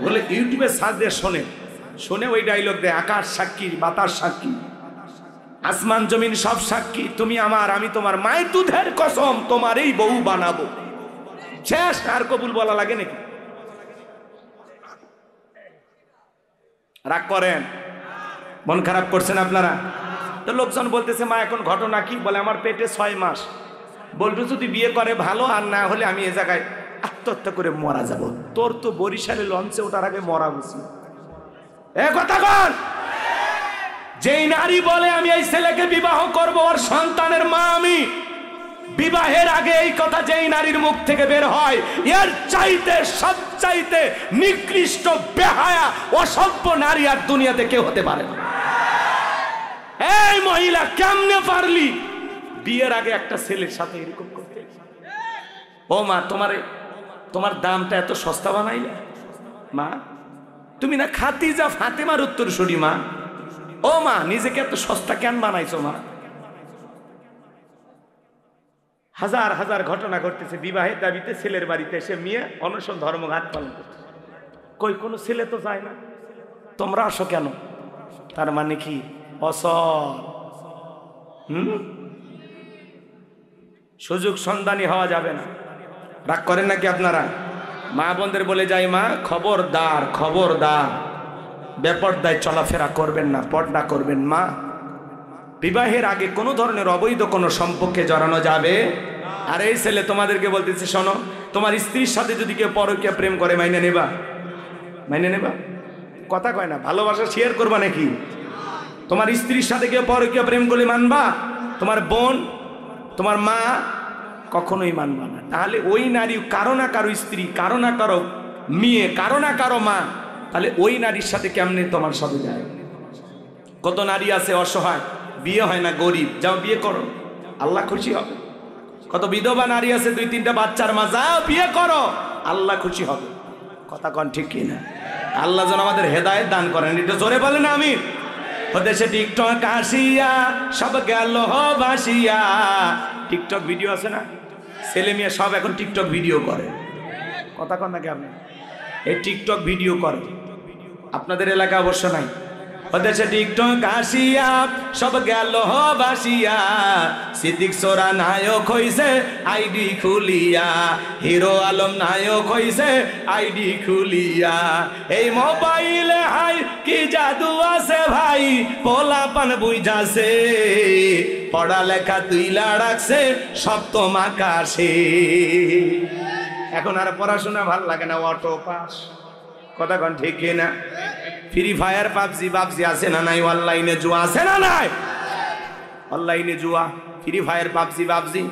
বলে ইউটিউবে সার্চ দিয়ে শোনে ওই ডায়লগ দেয়, আকাশ সাক্ষী, বাতাস সাক্ষী, আসমান জমিন সব সাক্ষী, তুমি আমার আমি তোমার, মায়ের দুধের কসম তোমার এই বউ বানাবো। শেষ। আর কবুল বলা লাগে নাকি? রাগ করেন? মন খারাপ করছেন আপনারা? তো লোকজন বলতেছে মা এখন ঘটনা কি? বলে আমার পেটে 6 মাস, বল্টু যদি বিয়ে করে ভালো, আর না হলে আমি এ জায়গায় আত্মহত্যা করে মারা যাব। তোর তো বরিশালে লঞ্চে ওঠার আগে মরা উচিত। এ কথা বল। যেই নারী বলে আমি এই ছেলেকে বিবাহ করব, ওর সন্তানের মা আমি, বিবাহের আগে এই কথা যেই নারীর মুখ থেকে বের হয়, এর চাইতে সবচাইতে নিকৃষ্ট বেহায়া অসভ্য নারী আর দুনিয়াতে কেউ হতে পারে না। এই মহিলা কেমনে পারলি বিয়ের আগে একটা ছেলের সাথে এরকম করতে? ও মা, তোমার দামটা এত সস্তা বানাইলে মা? তুমি না খাদিজা ফাতেমার উত্তরসূরি মা? ও মা, নিজেকে এত সস্তা কেন বানাইছো মা? হাজার হাজার ঘটনা ঘটতেছে বিবাহের দাবিতে ছেলের বাড়িতে এসে মেয়ে অনশন ধর্মঘাত পালন করছে। কই কোনো ছেলে তো যায় না, তোমরা আসো কেন? তার মানে কি অসল? সুযোগ সন্ধানী হওয়া যাবে না। রাগ করেন নাকি আপনারা? মা বোনদের বলে যাই, মা খবরদার, খবরদার, বেপরদায় চলাফেরা করবেন না, পর্দা করবেন। মা বিবাহের আগে কোনো ধরনের অবৈধ কোনো সম্পর্কে জড়ানো যাবে। আর এই ছেলে তোমাদেরকে বলতেছে, শোনো, তোমার স্ত্রীর সাথে যদি কেউ পরকীয়া প্রেম করে মাইনে নেবা? মাইনে নেবা? কথা কয় না, ভালোবাসা শেয়ার করবা নাকি? তোমার স্ত্রীর সাথে কেউ পরকীয়া প্রেম করলে মানবা? তোমার বোন, তোমার মা কখনোই মানবা না। তাহলে ওই নারী কারো না কারো স্ত্রী, কারো না কারো মেয়ে, কারো না কারো মা, তাহলে ওই নারীর সাথে কেমনে তোমার সাথে যায়? কত নারী আছে অসহায়, বিয়ে হয় না, গরিব, যাও বিয়ে করো, আল্লাহ খুশি হবে। কত বিধবা নারী আছে, 2-3টা বাচ্চার মা, যাও বিয়ে করো, আল্লাহ খুশি হবে। কথা কন ঠিক কিনা? আল্লাহ যেন আমাদের হেদায়েত দান করেন, এটা জোরে বলেন আমিন। ওদেশে টিকটক আসিয়া সব গেল ভাসিয়া। টিকটক ভিডিও আছে না, ছেলে মেয়ে সব এখন টিকটক ভিডিও করে। কথা কন নাকি আপনি? এই টিকটক ভিডিও করে, আপনাদের এলাকা অবশ্য নাই। ওদেশে টিকটক আসিয়া সব গেল ভাসিয়া। সিদ্দিক সোরা নায়ক হইছে আইডি খুলিয়া, হিরো আলম নায়ক হইছে আইডি খুলিয়া। এই মোবাইলে হাই কি জাদু আছে ভাই, পোলাপান বুঝাছে, পড়ালেখা তুইলা রাখছে সপ্তম আকাশে। এখন আর পড়াশোনা ভাল লাগে না, অটো পাস। কথা কন ঠিক না? ফ্রি ফায়ার, পাবজি আছে না নাই? অনলাইনে জুয়া আছে না নাই? অনলাইনে জুয়া, ফ্রি ফায়ার, পাবজি।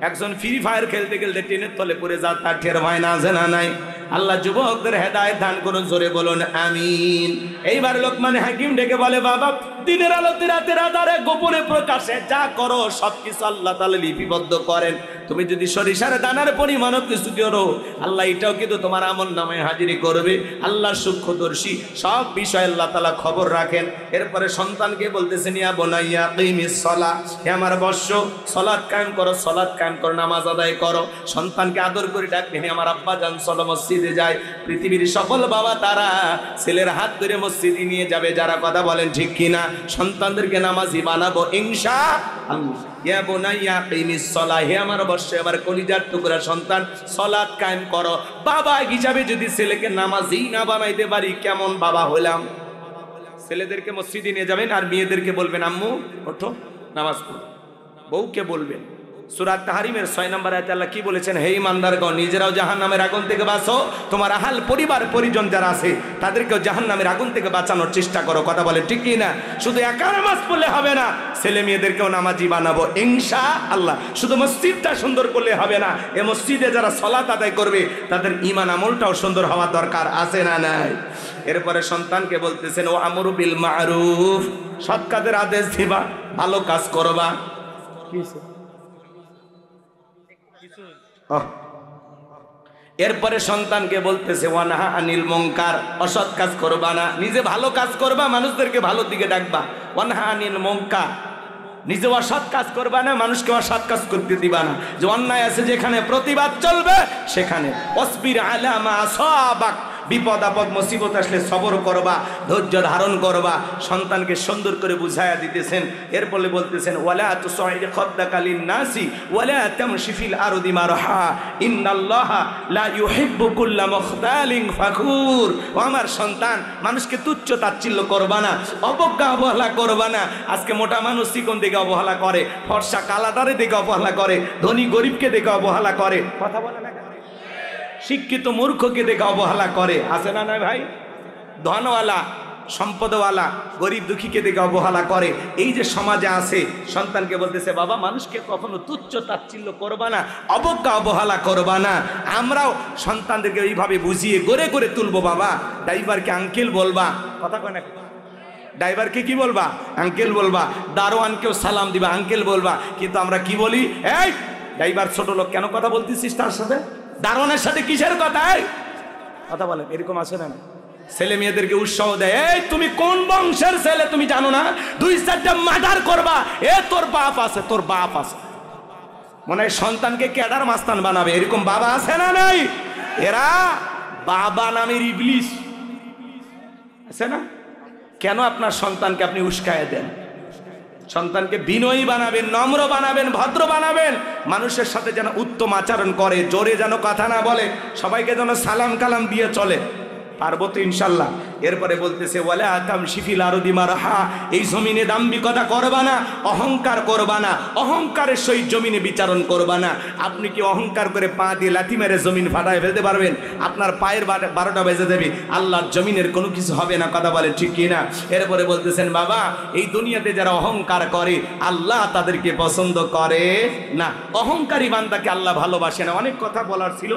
একজন ফ্রি ফায়ার খেলতে খেলতে ট্রেনের তলে পড়ে যা, তার টের হয় না, আছে না নাই? আল্লাহ যুবকদের হেদায়েত দান করুন, জোরে বলুন আমিন। এইবার লোকমান হাকিম ডেকে বলে, বাবা, দিনের আলোতে রাতের আধারে গোপনে প্রকাশে যা করো সবকিছু আল্লাহ তাআলা লিপিবদ্ধ করেন। তুমি যদি সরিষার দানার পরিমাণও কিছু করো, আল্লাহ এটাও কিন্তু তোমার আমল নামায় হাজিরি করবে। আল্লাহ সূক্ষ্মদর্শী, সব বিষয় আল্লাহ তাআলা খবর রাখেন। এরপরে সন্তানকে বলতেছেন, ইয়া বুনাইয়া কিমিস সালাহ, হে আমার বৎস, সালাত কায়েম করো, সালাত কায়েম করো, নামাজ আদায় করো। সন্তানকে আদর করে ডাকবে, হে আমার আব্বা জান, চলো মসজিদে যায়। পৃথিবীর সকল বাবা তারা ছেলের হাত ধরে মসজিদে নিয়ে যাবে, যারা কথা বলেন ঠিক কিনা? সন্তানদেরকে নামাজি বানাবো ইনশাআল্লাহ। ইয়া বুনাইয়া কিমিস সালাহ, হে আমার বৎস, আমার কলিজার টুকরা সন্তান, সালাত কায়েম করো। বাবা হিসাবে যদি ছেলেকে নামাজি না বানাইতে পারি, কেমন বাবা হইলাম? ছেলেদেরকে মসজিদে নিয়ে যাবেন আর মেয়েদেরকে বলবেন, আম্মু ওঠো নামাজ পড়ো। বউকে বলবেন, সূরা তাহরিমের 6 নম্বর আয়াতে আল্লাহ কি বলেছেন? হে ঈমানদারগণ, নিজেরাও জাহান্নামের আগুন থেকে বাঁচো, তোমার আহাল পরিবার পরিজন যারা আছে তাদেরকেও জাহান্নামের আগুন থেকে বাঁচানোর চেষ্টা করো। কথা বলে ঠিক কি না? শুধু একা নামাজ পড়লে হবে না, ছেলে মেয়েদেরকেও নামাজি বানাবো ইনশাআল্লাহ। শুধু মসজিদটা সুন্দর করলে হবে না, এই মসজিদে যারা সালাত আদায় করবে তাদের ঈমান আমলটাও সুন্দর হওয়া দরকার, আছে না নাই? এরপরে সন্তানকে বলতেছেন, ও আমরু বিল মারুফ, সৎ কাজের আদেশ দিবা, ভালো কাজ করবা। এরপরে সন্তানকে বলতেছে, ওয়ানহা আনিল মুনকার, অসৎ কাজ করবা না, নিজে ভালো কাজ করবা, মানুষদেরকে ভালো দিকে ডাকবা। ওয়ানহা আনিল মুনকার, নিজে অসৎ কাজ করবা না, মানুষকে অসৎ কাজ করতে দিবা না। যে অন্যায় আছে যেখানে প্রতিবাদ চলবে সেখানে। ওয়াসবির আলা মা আসাবাক, বিপদ আপদ মুসিবত আসলে সবর করবা, ধৈর্য ধারণ করবা। সন্তানকে সুন্দর করে বুঝায়া দিতেছেন। এরপরে বলতেছেন, ওয়ালা তুসাইর খাদ্দাকা লিন-নাসি ওয়ালা তামশি ফিল আরদি মারহা ইন্নাল্লাহা লা ইউহিব্বু কুল্লা মুখতালিন ফাখুর। ও আমার সন্তান, মানুষকে তুচ্ছ তাচ্ছিল্য করবা না, অবজ্ঞা অবহেলা করবা না। আজকে মোটা মানুষ চিকন দেখে অবহেলা করে, ফর্সা কালাদারে দেখে অবহেলা করে, ধনী গরিবকে দেখে অবহেলা করে। কথা বলে না, শিক্ষিত মূর্খকে দেখে অবহেলা করে, আছে না নাই ভাই? ধনওয়ালা সম্পদওয়ালা গরিব দুঃখীকে দেখে অবহেলা করে। এই যে সমাজে আছে, সন্তানকে বলতেছে, বাবা, মানুষকে কখনো তুচ্ছ তাচ্ছিল্য করবা না, অবজ্ঞা অবহেলা করবা না। আমরাও সন্তানদেরকে এইভাবে বুঝিয়ে গড়ে গড়ে তুলবো। বাবা, ড্রাইভারকে আঙ্কেল বলবা, কথা কয় না? ড্রাইভারকে কি বলবা? আঙ্কেল বলবা। দারোয়ানকেও সালাম দিবা, আঙ্কেল বলবা। কিন্তু আমরা কি বলি? এই ড্রাইভার ছোট লোক, কেন কথা বলতেছিস তার সাথে? দারোয়ানের সাথে কিসের কথা? কথা বলেন, এরকম আছে না? ছেলে মেয়েদেরকে উৎসাহ দেয়, এই তুমি কোন বংশের ছেলে তুমি জানো না? 2-4টা মার্ডার করবা, এ তোর বাপ আছে, তোর বাপ আছে। মনে হয় সন্তানকে ক্যাডার মাস্তান বানাবে, এরকম বাবা আছে না নাই? এরা বাবা নামের ইবলিশ, আছে না? কেন আপনার সন্তানকে আপনি উস্কায় দেন? সন্তানকে বিনয়ী বানাবেন, নম্র বানাবেন, ভদ্র বানাবেন, মানুষের সাথে যেন উত্তম আচরণ করে, জোরে যেন কথা না বলে, সবাইকে যেন সালাম কালাম দিয়ে চলে। পারবো তো ইনশাল্লাহ। এরপরে বলতেছে ওয়ালা তামশি ফিল আরদি মারহা, এই জমিনে দাম্ভিকতা করবা না, অহংকার করবা না, অহংকারের সহিত জমিনে বিচারণ করবা না। আপনি কি অহংকার করে পা দিয়ে লাথি মেরে জমিন ফাটায় ফেলতে পারবেন? আপনার পায়ের 12টা বেজে দেবে, আল্লাহর জমিনের কোনো কিছু হবে না। কথা বলেন ঠিক কি না? এরপরে বলতেছেন বাবা, এই দুনিয়াতে যারা অহংকার করে আল্লাহ তাদেরকে পছন্দ করে না। অহংকারী বান্দাকে আল্লাহ ভালোবাসে না। অনেক কথা বলার ছিল,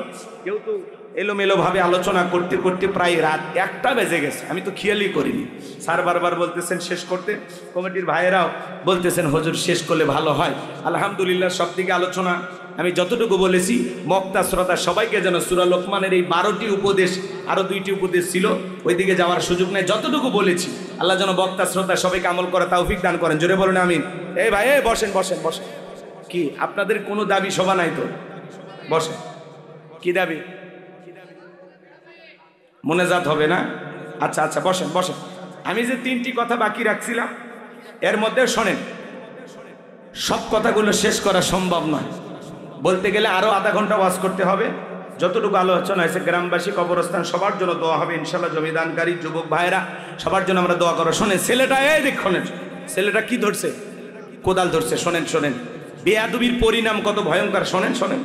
কেউ তো এলোমেলো ভাবে আলোচনা করতে করতে প্রায় রাত 1টা বেজে গেছে, আমি তো খেয়ালই করিনি। স্যার বারবার বলতেছেন শেষ করতে, কমিটির ভাইয়েরাও বলতেছেন হুজুর শেষ করলে ভালো হয়। আলহামদুলিল্লাহ সব দিকে আলোচনা আমি যতটুকু বলেছি, বক্তা শ্রোতা সবাইকে যেন সূরা লোকমানের এই 12টি উপদেশ, আরো 2টি উপদেশ ছিল ওইদিকে যাওয়ার সুযোগ নেই, যতটুকু বলেছি আল্লাহ যেন বক্তা শ্রোতা সবাইকে আমল করা তৌফিক দান করেন। জোরে বলুন আমিন। এই ভাই এই বসেন বসেন বসেন। কি আপনাদের কোনো দাবি সভা নাই তো? বসেন। কি দাবি? মোনাজাত হবে না? আচ্ছা আচ্ছা বসেন বসেন। আমি যে 3টি কথা বাকি রাখছিলাম এর মধ্যে শোনেন, সব কথাগুলো শেষ করা সম্ভব নয়, বলতে গেলে আরো আধা ঘন্টা ওয়াজ করতে হবে। যতটুকু আলোচনা হয়েছে গ্রামবাসী, কবরস্থান, সবার জন্য দোয়া হবে ইনশাল্লাহ। জমিদানকারী যুবক ভাইরা সবার জন্য আমরা দোয়া করো। শোনেন ছেলেটা, এই দেখুন ছেলেটা কি ধরছে, কোদাল ধরছে। শোনেন শোনেন, বেয়াদবির পরিণাম কত ভয়ঙ্কর। শোনেন শোনেন,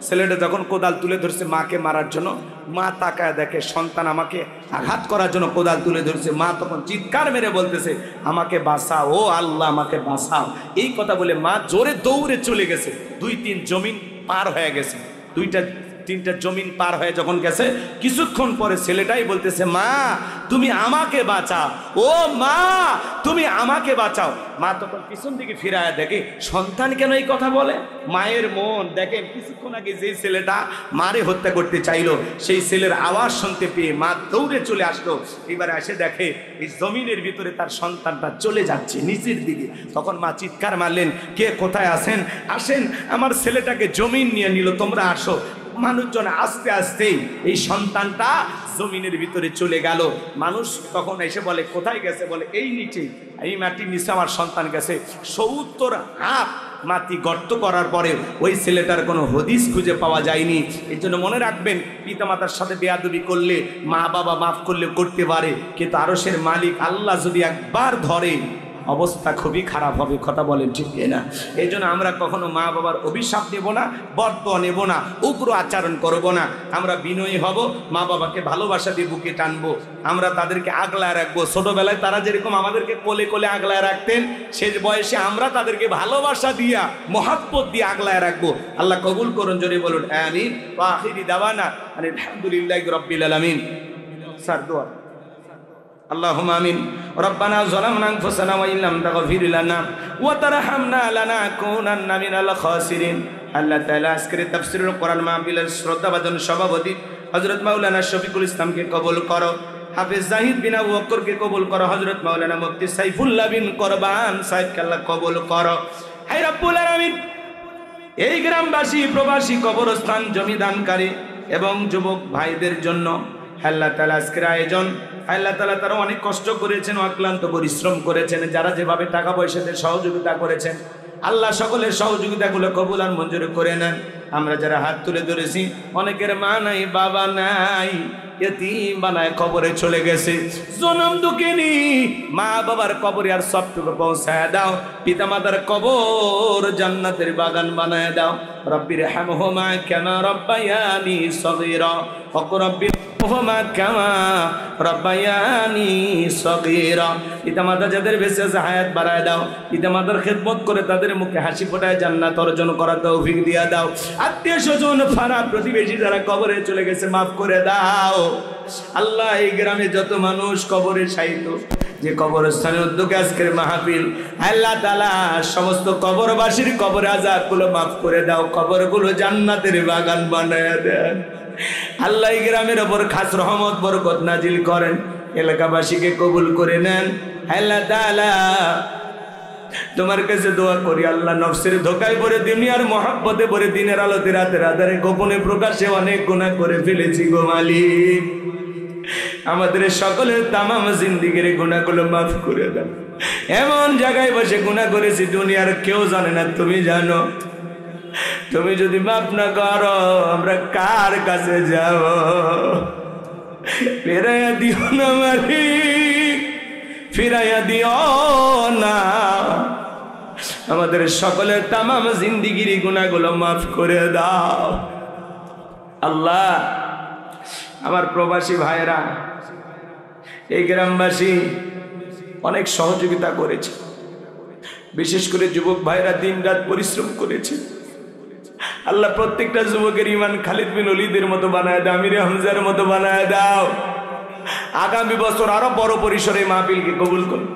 ছেলেটা যখন কোদাল তুলে ধরছে মাকে মারার জন্য, মা তাকায় দেখে সন্তান আমাকে আঘাত করার জন্য কোদাল তুলে ধরছে। মা তখন চিৎকার মেরে বলতেছে আমাকে বাঁচাও, ও আল্লাহ আমাকে বাঁচাও। এই কথা বলে মা জোরে দৌড়ে চলে গেছে। 2-3 জমিন পার হয়ে গেছে, 2-3টা জমিন পার হয়ে যখন গেছে, কিছুক্ষণ পরে ছেলেটাই বলতেছে মা তুমি আমাকে বাঁচাও, ও মা তুমি আমাকে বাঁচাও। মা তখন পিছন দিকে ফিরায় দেখে সন্তান কেন এই কথা বলে। মায়ের মন দেখেন, কিছুক্ষণ আগে যে ছেলেটা মারে হত্যা করতে চাইলো সেই ছেলের আওয়াজ শুনতে পেয়ে মা দৌড়ে চলে আসলো। এবারে এসে দেখে এই জমিনের ভিতরে তার সন্তানটা চলে যাচ্ছে নিচের দিকে। তখন মা চিৎকার মারলেন, কে কোথায় আছেন? আসেন, আমার ছেলেটাকে জমিন নিয়ে নিল, তোমরা আসো। মানুষজন আস্তে আস্তে এই সন্তানটা জমিনের ভিতরে চলে গেল। মানুষ তখন এসে বলে কোথায় গেছে? বলে এই নিচে, এই মাটির নিচে আমার সন্তান গেছে। 70 হাত মাটি গর্ত করার পরে ওই ছেলেটার কোনো হদিস খুঁজে পাওয়া যায়নি। এই জন্য মনে রাখবেন, পিতামাতার সাথে বেয়াদবি করলে মা বাবা মাফ করলে করতে পারে, কিন্তু আরশের মালিক আল্লাহ যদি একবার ধরে অবস্থা খুবই খারাপ হবে। কথা বলেন ঠিক না? এই জন্য আমরা কখনো মা বাবার অভিশাপ নেব না, বরদোয়া নেব না, উগ্র আচরণ করব না। আমরা বিনয়ী হব, মা বাবাকে ভালোবাসা দিয়ে বুকে টানবো, আমরা তাদেরকে আগলায় রাখবো। ছোটবেলায় তারা যেরকম আমাদেরকে কোলে কোলে আগলায় রাখতেন, শেষ বয়সে আমরা তাদেরকে ভালোবাসা দিয়া মহাব্বত দিয়ে আগলায় রাখবো। আল্লাহ কবুল করুন, জোরে বলুন আমিন। ওয়া আখিরি দাওয়ানা আলহামদুলিল্লাহি রাব্বিল আলামিন। স্যার দোয়া। اللهم آمين ربنا ظلمنا أنفسنا وإن لم تغفر لنا وترحمنا لنكونن من الخاسرين। আল্লাহ তাআলা আজকের তাফসীরুল কোরআন মাহফিলের শ্রদ্ধাভাজন সভাপতি হযরত মাওলানা শফিকুল ইসলামকে কবুল করো, হাফেজ জাহিদ বিন আবু বকরকে কবুল করো, হযরত মাওলানা মুফতি সাইফুল্লাহ বিন কোরবান সাহেবকে আল্লাহ কবুল করো। হে রব্বুল আলামিন, এই গ্রামবাসী, প্রবাসী, কবরস্থান, জমিদানকারী এবং যুবক ভাইদের জন্য আল্লাহ তাআলা আজকের আয়োজন, আল্লাহ তাআলা তারা অনেক কষ্ট করেছেন, অক্লান্ত পরিশ্রম করেছেন, যারা যেভাবে টাকা পয়সাতে সহযোগিতা করেছেন আল্লাহ সকলের সহযোগিতাগুলো কবুল আর মঞ্জুর করে নেন। আমরা যারা হাত তুলে ধরেছি, অনেকের মা নাই, বাবা নাই, এতিম বানায় কবরে চলে গেছে। জনম দুঃখিনী মা বাবার কবরে আর সবটুকু পৌঁছায় দাও, পিতা মাতার কবর জান্নাতের বাগান বানায় দাও। রব্বির হামহুমা কামা রব্বায়ানি সগীরা ওয়া রব্বির হুমা কামা রব্বায়ানি সগীরা। পিতা মাতা যাদের বেঁচে আছে হায়াত বাড়ায় দাও, পিতা মাতার খেদমত করে তাদের মুখে হাসি ফোটায় জান্নাত অর্জন করার তৌফিক দিয়া দাও। আত্মীয় স্বজন পাড়া প্রতিবেশী যারা কবরে চলে গেছে মাফ করে দাও। আল্লাহ এই গ্রামে যত মানুষ কবরে শায়িত, যে কবরস্থানের উদ্যোগে আজকের মাহফিল, আল্লাহ তাআলা সমস্ত কবরবাসীর কবর আযাবগুলো মাফ করে দাও, কবরগুলো জান্নাতের বাগান বানায় দেন। আল্লাহ এই গ্রামের ওপর খাস রহমত বরকত নাজিল করেন, এলাকাবাসীকে কবুল করে নেন। আল্লাহ তাআলা তোমার কাছে দোয়া করি, আল্লাহ নফসের ধোকায় পড়ে, দুনিয়ার মহব্বতে পড়ে, দিনের আলোতে রাতের আধারে গোপনে প্রকাশে অনেক গুনাহ করে ফেলেছি গো মালিক। আমাদের সকলের তামাম জিন্দেগির গুনাহগুলো মাফ করে দাও। এমন জায়গায় বসে গুনাহ করেছি দুনিয়ার কেউ জানে না, তুমি জানো। তুমি যদি মাফ না করো আমরা কার কাছে যাব? ফিরাইয়া দিও না মালিক, ফিরাইয়া দিও না। আমাদের সকলের তামাম জিন্দিগির গুনাহগুলো মাফ করে দাও আল্লাহ। আমার প্রবাসী ভাইরা, এই গ্রামবাসী অনেক সহযোগিতা করেছে, বিশেষ করে যুবক ভাইরা দিনরাত পরিশ্রম করেছে। আল্লাহ প্রত্যেকটা যুবকের ইমান খালিদ বিন ওলীদের মতো বানায় দাও, আমির হামজার মতো বানায় দাও। আগামী বছর আরো বড় পরিসরে মাহফিলকে কবুল করো।